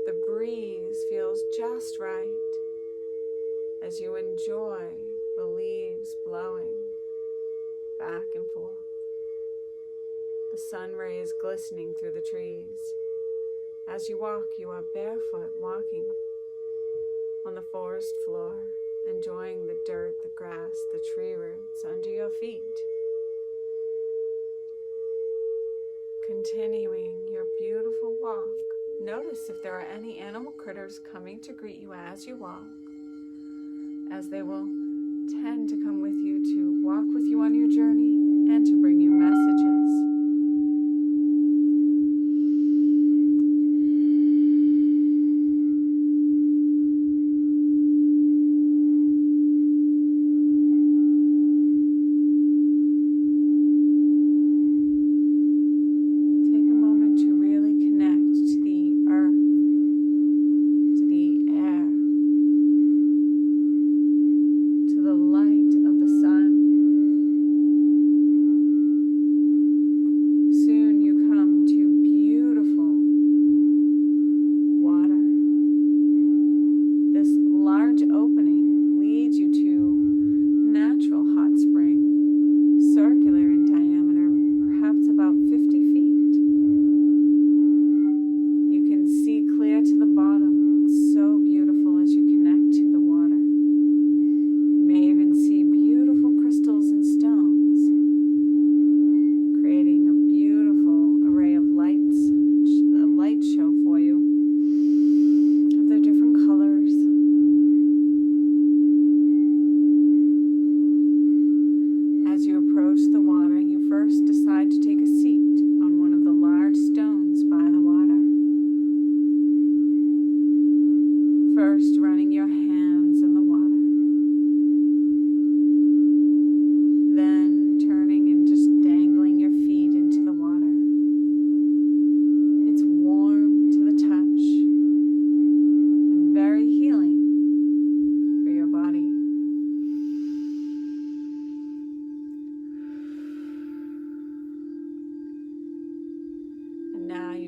The breeze feels just right as you enjoy the leaves blowing back and forth. The sun rays glistening through the trees. As you walk, you are barefoot, walking on the forest floor, enjoying the dirt, the grass, the tree roots under your feet. Continuing your beautiful walk, notice if there are any animal critters coming to greet you as you walk, as they will tend to come with you to walk with you on your journey and to bring you messages.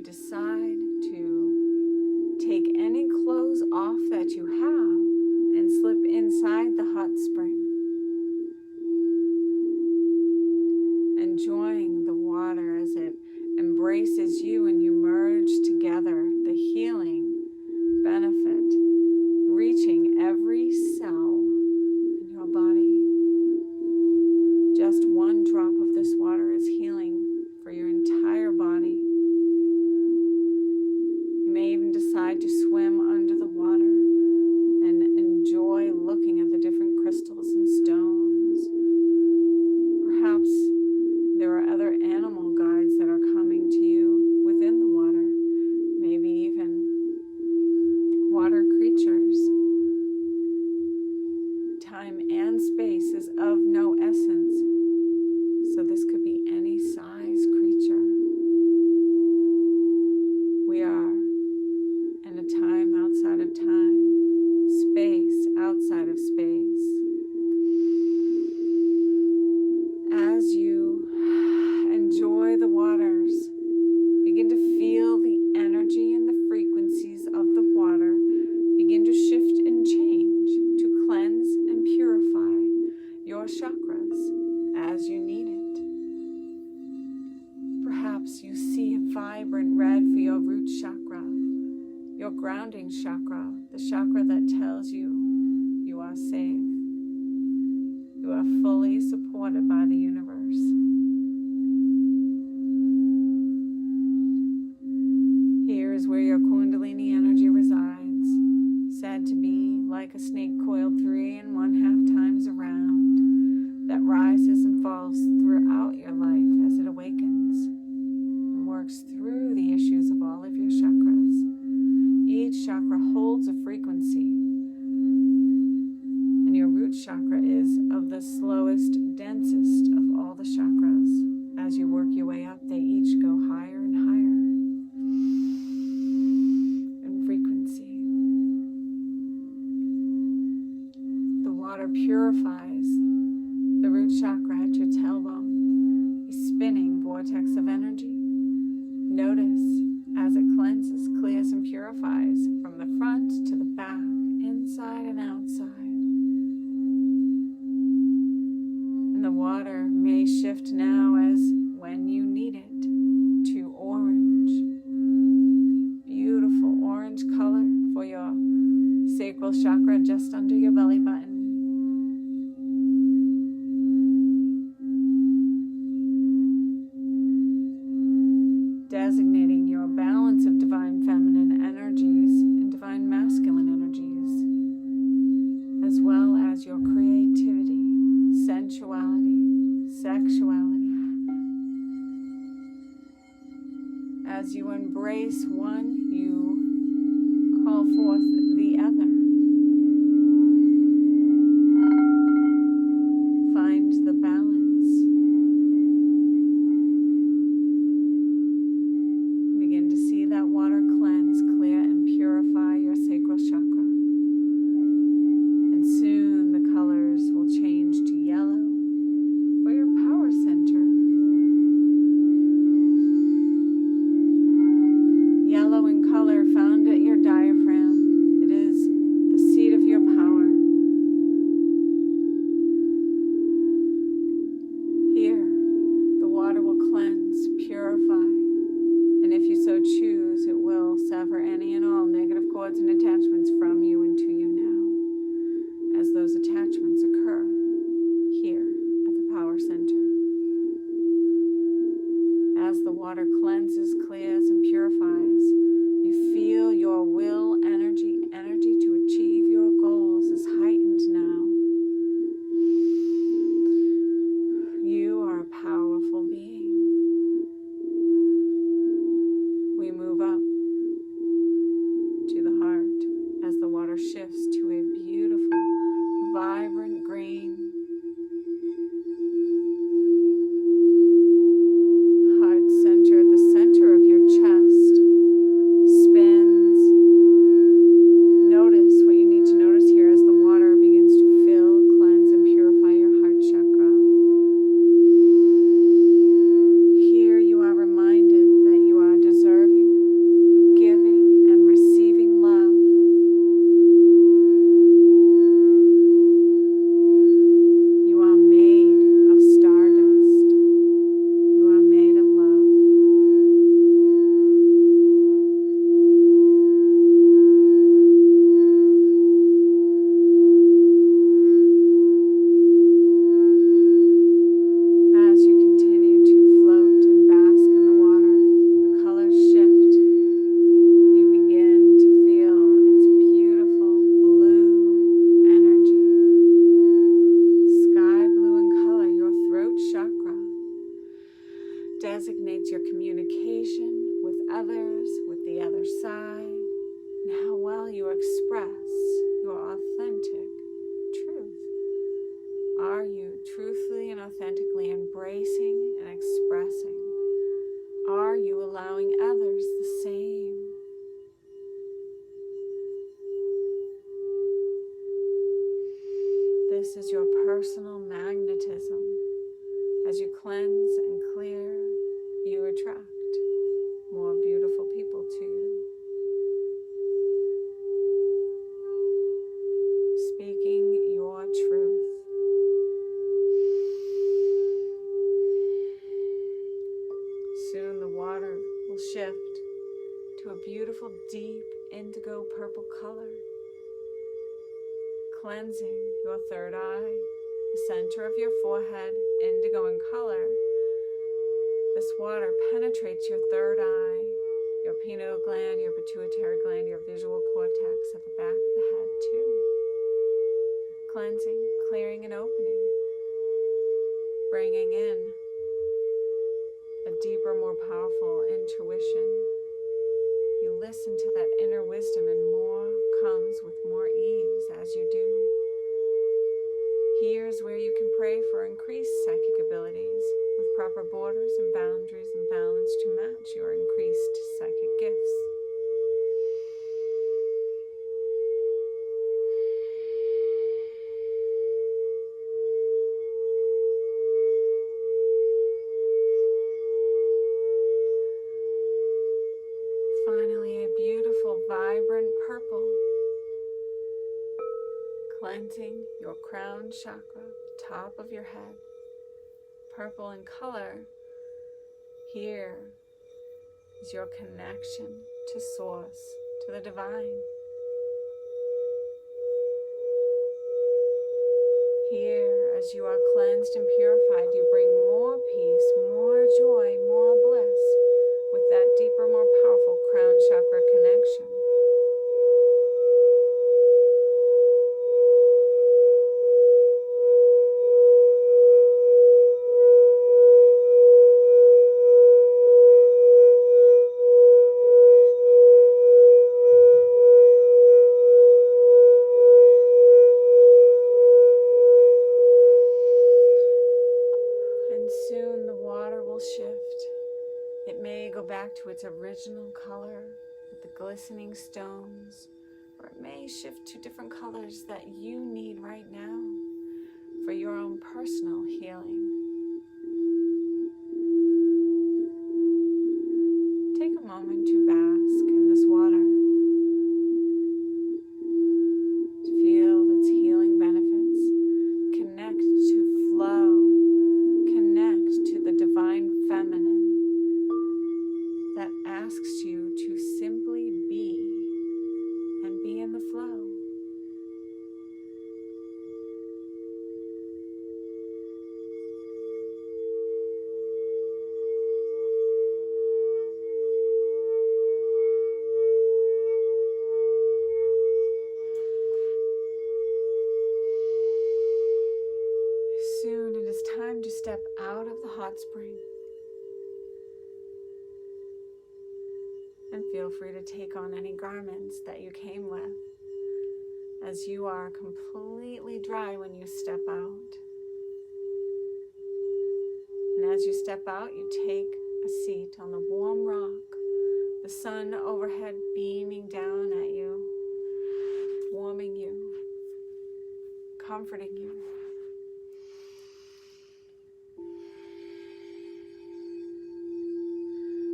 Decide to take any clothes off that you have and slip inside the hot spring, enjoying the water as it embraces you and you merge together, the healing benefit reaching every cell in your body. Just one drop of this water is healing for your entire body. Decide to swim under the water and enjoy looking at the different crystals and stones. Perhaps there are other animal guides that are coming to you within the water, maybe even water creatures. Time and space is of no essence, so this could be any size creature. We are in a time outside of time, space outside of space. As you enjoy the waters, begin to feel the energy and the frequencies of the water begin to shift and change to cleanse and purify your chakras as you need it. Perhaps you see a vibrant red for your root chakra, your grounding chakra, the chakra that tells you you are safe. You are fully supported by the universe. Here is where your Kundalini energy resides, said to be like a snake coiled 3 1/2 times around, that rises and falls throughout your life as it awakens and works through the issues of all of your chakras. Each chakra holds a frequency, and your root chakra is of the slowest, densest of all the chakras. As you work your way up, they each go higher and higher in frequency. The water purifies the root chakra at your tailbone, a spinning vortex of energy. Notice as it cleanses, clears, and purifies from the front to the back, inside and outside. And the water may shift now as when you need it to orange. Beautiful orange color for your sacral chakra just under your belly button. Designating your balance of divine feminine energies and divine masculine energies, as well as your creativity, sensuality, sexuality. As you embrace one, you call forth the other. Find the balance. Begin to see that water cleanse, clear, and purify your sacral chakra. And soon the colors will change to yellow for your power center. Yellow in color found at your diaphragm. It is the seat of your power. Here, the water will cleanse, purify, and if you so choose, it will sever any and all negative cords and attachments from you and to you now, as those attachments occur here at the power center. As the water cleanses, clears, and purifies, you feel your will energy to achieve your goals is heightened now. You are a powerful being. We move up to the heart as the water shifts to a beautiful, vibrant green. Heart center at the center of your chest spins. Notice what you need to notice here as the water begins to fill, cleanse, and purify your heart chakra. Here you are reminded that you are deserving of giving and receiving love. You are made of stardust. You are made of love. As you continue to float and bask in the water, the colors shift. You begin to feel its beautiful blue energy. Sky blue in color, your throat chakra designates your communication with others, with the other side, and how well you express your authentic truth. Are you truthfully and authentically embracing and expressing? Are you allowing others the same? This is your personal magnetism. As you cleanse and clear, you attract more beautiful people to you. Speaking your truth. Soon the water will shift to a beautiful deep indigo purple color, cleansing your third eye, the center of your forehead, indigo in color. This water penetrates your third eye, your pineal gland, your pituitary gland, your visual cortex at the back of the head too. Cleansing, clearing, and opening, bringing in a deeper, more powerful intuition. You listen to that inner wisdom, and more comes with more ease as you do. Here's where you can pray for increased psychic abilities with proper borders and boundaries and balance to match your increased psychic gifts. your crown chakra, top of your head, purple in color. Here is your connection to Source, to the divine. Here, as you are cleansed and purified, you bring more peace, more joy, more bliss with that deeper, more powerful crown chakra connection. Back to its original color with the glistening stones, or it may shift to different colors that you need right now for your own personal healing. Take a moment to bask in this water, to feel its healing benefits, connect to flow, connect to the divine feminine that asks you to simply be and be in the flow. Soon it is time to step out of the hot spring. And feel free to take on any garments that you came with, as you are completely dry when you step out. And as you step out, you take a seat on the warm rock, the sun overhead beaming down at you, warming you, comforting you.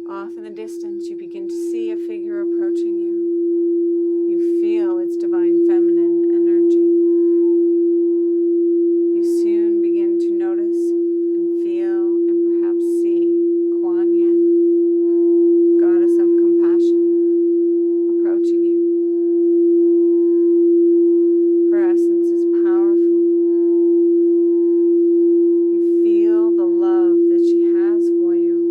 Off in the distance, you begin to see a figure approaching you. You feel its divine feminine energy. You soon begin to notice and feel and perhaps see Kwan, goddess of compassion, approaching you. Her essence is powerful. You feel the love that she has for you.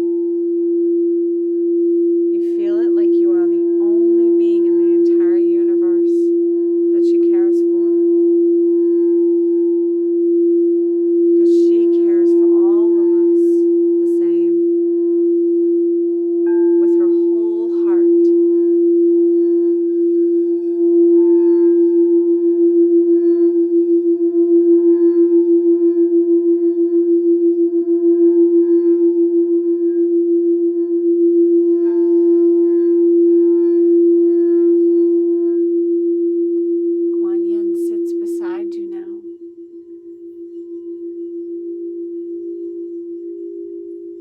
Feel it like you are the only being in the entire universe that she cares for. Because she cares for all of us the same, with her whole heart.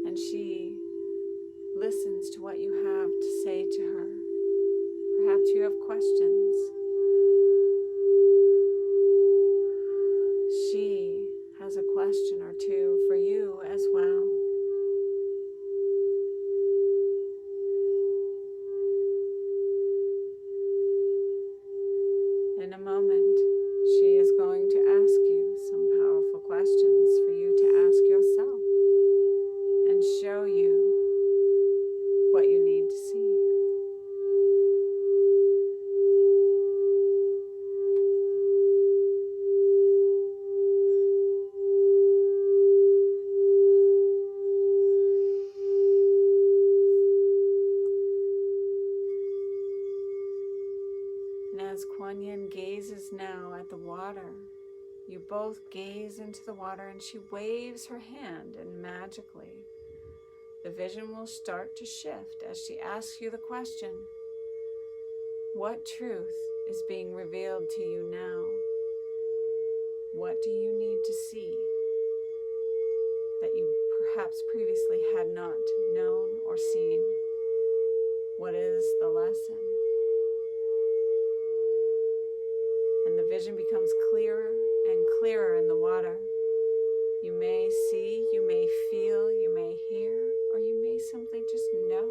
And she listens to what you have to say to her. Perhaps you have questions. She has a question or two for you as well. In a moment, she is going to ask you some powerful questions for you to ask yourself, and show you what you need to see. And as Kwan gazes now at the water, you both gaze into the water, and she waves her hand, and magically the vision will start to shift as she asks you the question, what truth is being revealed to you now? What do you need to see that you perhaps previously had not known or seen? What is the lesson? And the vision becomes clearer and clearer in the water. You may see, you may feel, you may hear, or you may simply just know.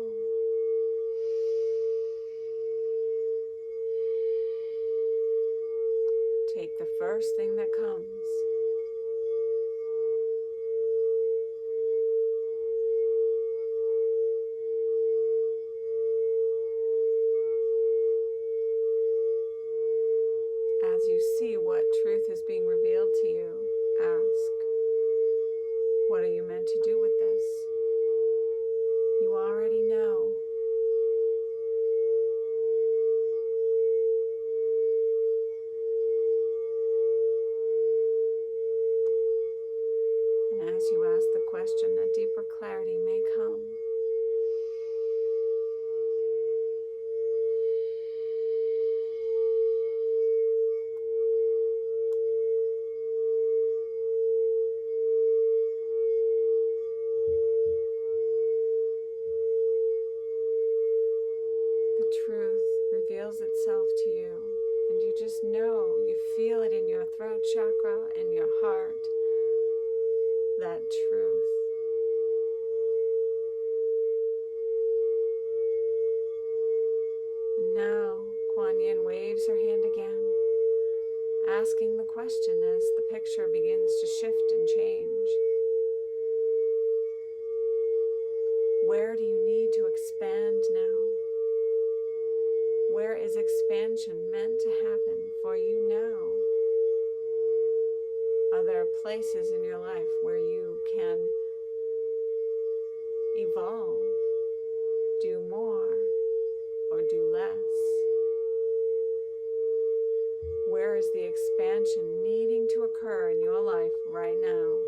Take the first thing that comes. As you see what truth is being revealed to you, ask, what are you meant to do with this? You already know. And as you ask the question, a deeper clarity may come. Truth reveals itself to you, and you just know, you feel it in your throat chakra, in your heart, that truth. And now Kwan waves her hand again, asking the question as the picture begins to shift and change. Where do you need to expand now? Where is expansion meant to happen for you now? Are there places in your life where you can evolve, do more, or do less? Where is the expansion needing to occur in your life right now?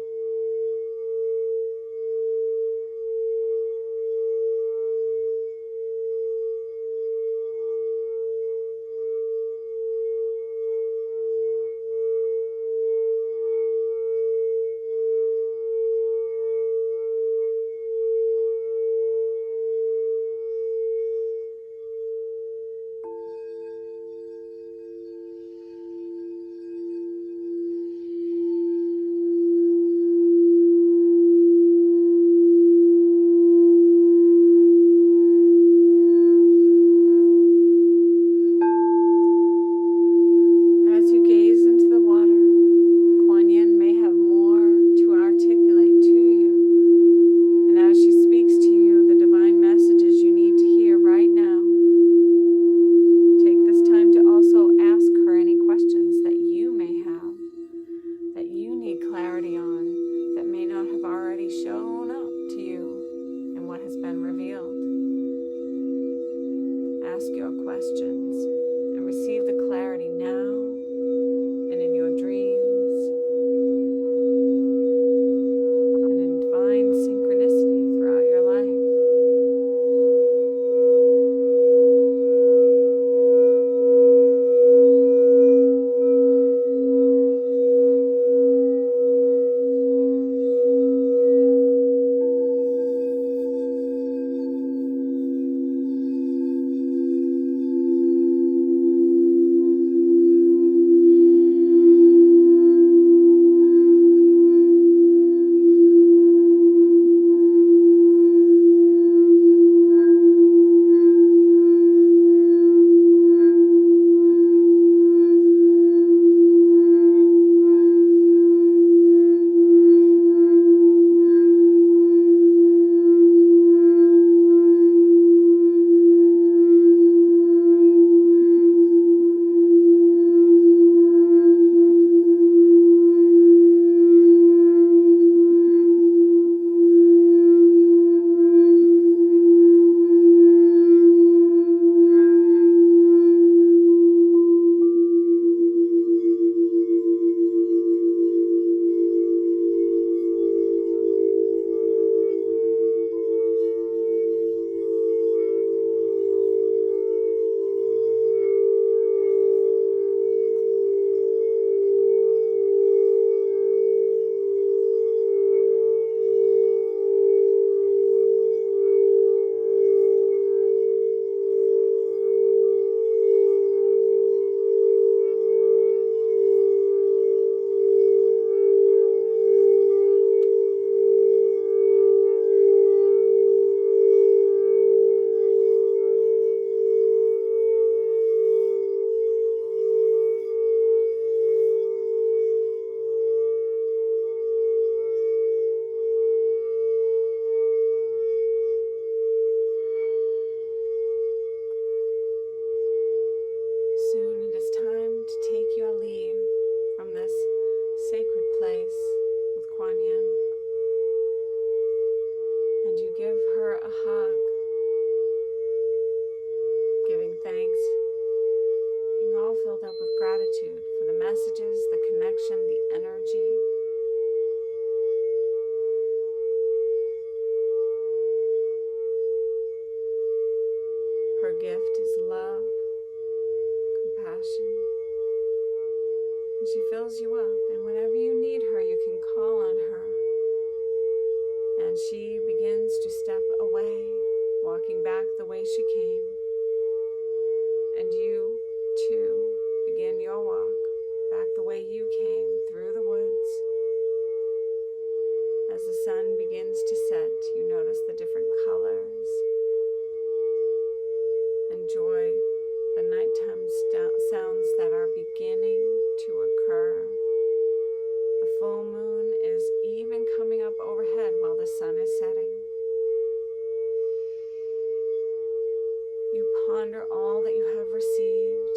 surrender all that you have received.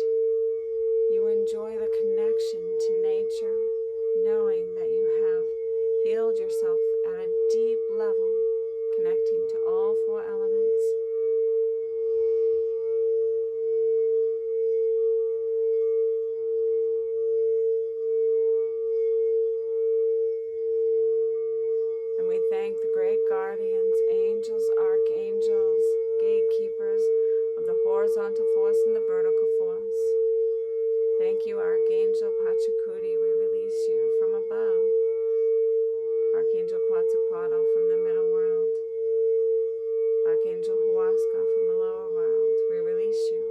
You enjoy the connection to nature, knowing that you have healed yourself at a deep level, connecting to all four elements. And we thank the great guardians, angels, archangels, gatekeepers of the horizontal force and the vertical force. Thank you, Archangel Pachacudi, we release you from above. Archangel Quetzalcoatl from the middle world. Archangel Ayahuasca from the lower world, we release you.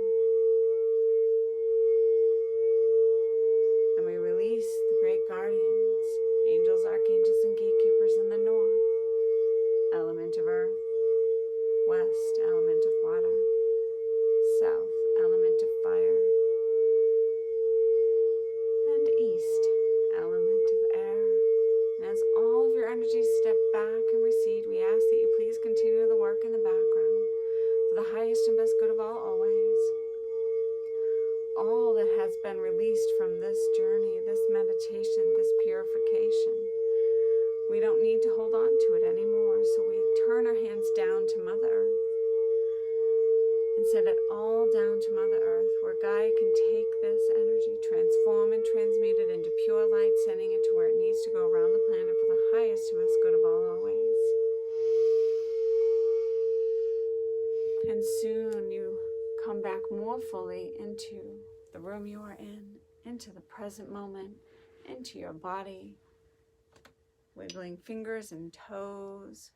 And we release the great guardians, angels, archangels, and gatekeepers in the north. Element of earth. West, element of water. South, element of fire. And east, element of air. And as all of your energies step back and recede, we ask that you please continue the work in the background for the highest and best good of all always. All that has been released from this journey, this meditation, this purification, we don't need to hold on to it anymore, so we turn our hands down to Mother Earth and send it all down to Mother Earth, where Gaia can take this energy, transform and transmute it into pure light, sending it to where it needs to go around the planet for the highest and best good of all always. And soon you come back more fully into the room you are in, into the present moment, into your body, wiggling fingers and toes.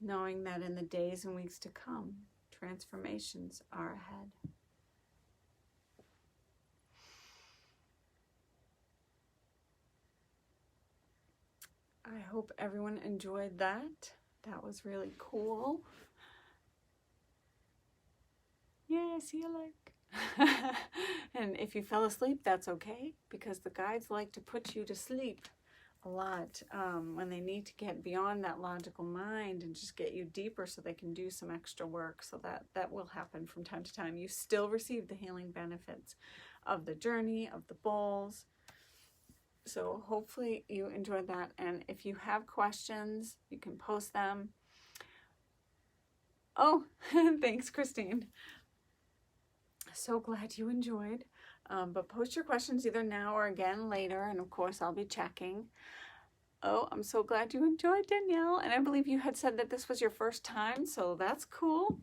Knowing that in the days and weeks to come, transformations are ahead. I hope everyone enjoyed that. That was really cool. Yeah, I see you like. And if you fell asleep, that's okay, because the guides like to put you to sleep a lot when they need to get beyond that logical mind and just get you deeper so they can do some extra work. So that will happen from time to time. You still receive the healing benefits of the journey, of the bowls. So hopefully you enjoyed that. And if you have questions, you can post them. Oh, thanks, Christine. So glad you enjoyed. But post your questions either now or again later, and of course I'll be checking. Oh, I'm so glad you enjoyed, Danielle. And I believe you had said that this was your first time, so that's cool.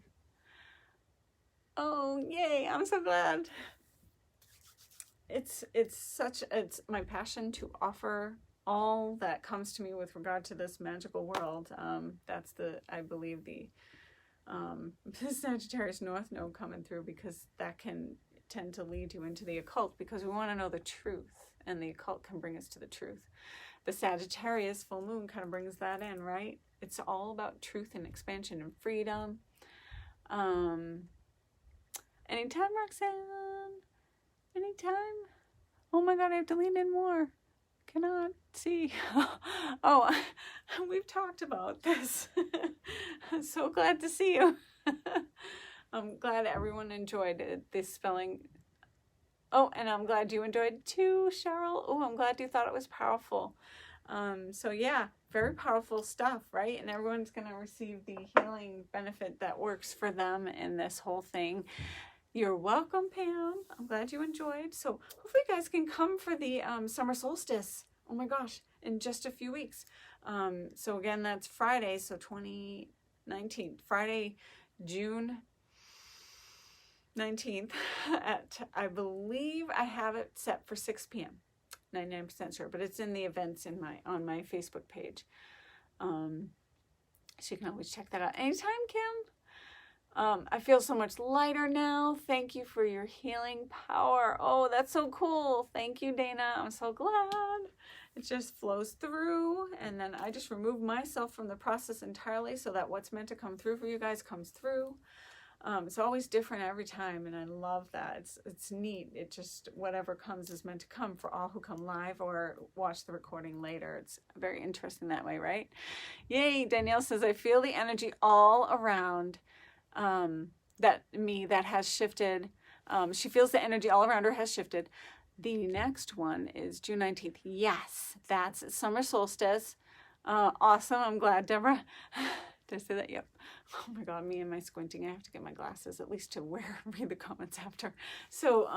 Oh, yay, I'm so glad. It's my passion to offer all that comes to me with regard to this magical world. That's I believe the Sagittarius North Node coming through, because that can tend to lead you into the occult, because we want to know the truth, and the occult can bring us to the truth. The Sagittarius full moon kind of brings that in, right? It's all about truth and expansion and freedom. Anytime, Roxanne. Anytime. Oh my God, I have to lean in more. Cannot see. Oh, we've talked about this. I'm so glad to see you. I'm glad everyone enjoyed this spelling. Oh, and I'm glad you enjoyed it too, Cheryl. Oh, I'm glad you thought it was powerful. So yeah, very powerful stuff, right? And everyone's going to receive the healing benefit that works for them in this whole thing. You're welcome, Pam. I'm glad you enjoyed. So hopefully you guys can come for the summer solstice. Oh my gosh, in just a few weeks. So again, that's Friday, so 2019, Friday, June 19th at, I believe I have it set for 6 p.m. 99% sure, but it's in the events on my Facebook page. So you can always check that out anytime, Kim. I feel so much lighter now. Thank you for your healing power. Oh, that's so cool. Thank you, Dana. I'm so glad. It just flows through, and then I just remove myself from the process entirely so that what's meant to come through for you guys comes through. It's always different every time, and I love that. It's neat. It just, whatever comes is meant to come for all who come live or watch the recording later. It's very interesting that way, right? Yay! Danielle says, I feel the energy all around that has shifted. She feels the energy all around her has shifted. The next one is June 19th. Yes, that's summer solstice. Awesome. I'm glad, Deborah. Did I say that? Yep. Oh my God, me and my squinting. I have to get my glasses at least to read the comments after. So,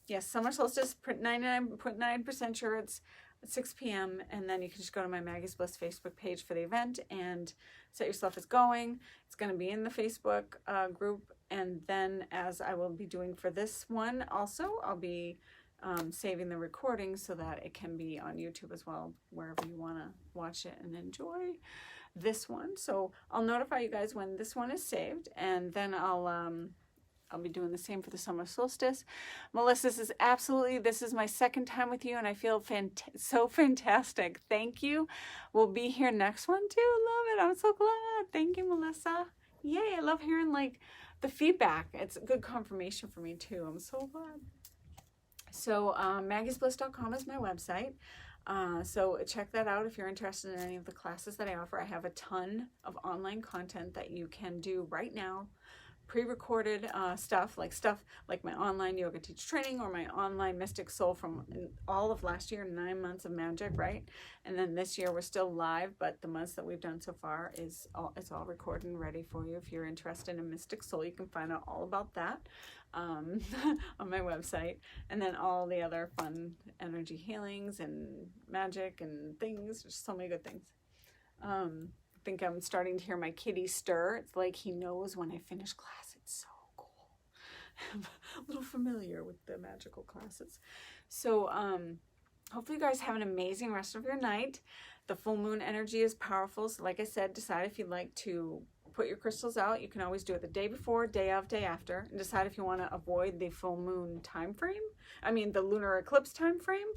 yes, summer solstice, 99.9% sure it's at 6 p.m. And then you can just go to my Maggie's Bliss Facebook page for the event and set yourself as going. It's going to be in the Facebook group. And then, as I will be doing for this one also, I'll be saving the recording so that it can be on YouTube as well, wherever you want to watch it and enjoy this one. So I'll notify you guys when this one is saved, and then I'll be doing the same for the summer solstice. Melissa says, absolutely, this is my second time with you, and I feel so fantastic. Thank you. We'll be here next one too. Love it. I'm so glad. Thank you, Melissa. Yay, I love hearing like the feedback. It's a good confirmation for me too. I'm so glad. So maggiesbliss.com is my website. So check that out if you're interested in any of the classes that I offer. I have a ton of online content that you can do right now. Pre-recorded stuff like my online yoga teacher training or my online mystic soul from all of last year, 9 months of magic, right? And then this year we're still live, but the months that we've done so far it's all recorded and ready for you. If you're interested in mystic soul, you can find out all about that on my website. And then all the other fun energy healings and magic and things. There's so many good things. I think I'm starting to hear my kitty stir. It's like he knows when I finish class. It's so cool. I'm a little familiar with the magical classes. So hopefully you guys have an amazing rest of your night. The full moon energy is powerful. So like I said, decide if you'd like to put your crystals out. You can always do it the day before, day of, day after, and decide if you want to avoid the full moon time frame. I mean the lunar eclipse time frame,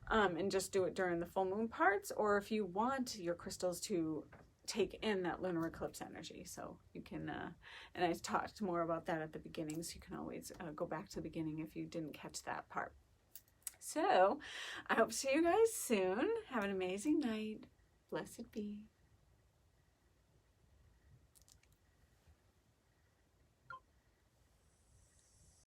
and just do it during the full moon parts, or if you want your crystals to take in that lunar eclipse energy. So you can, and I talked more about that at the beginning, so you can always go back to the beginning if you didn't catch that part. So I hope to see you guys soon. Have an amazing night. Blessed be.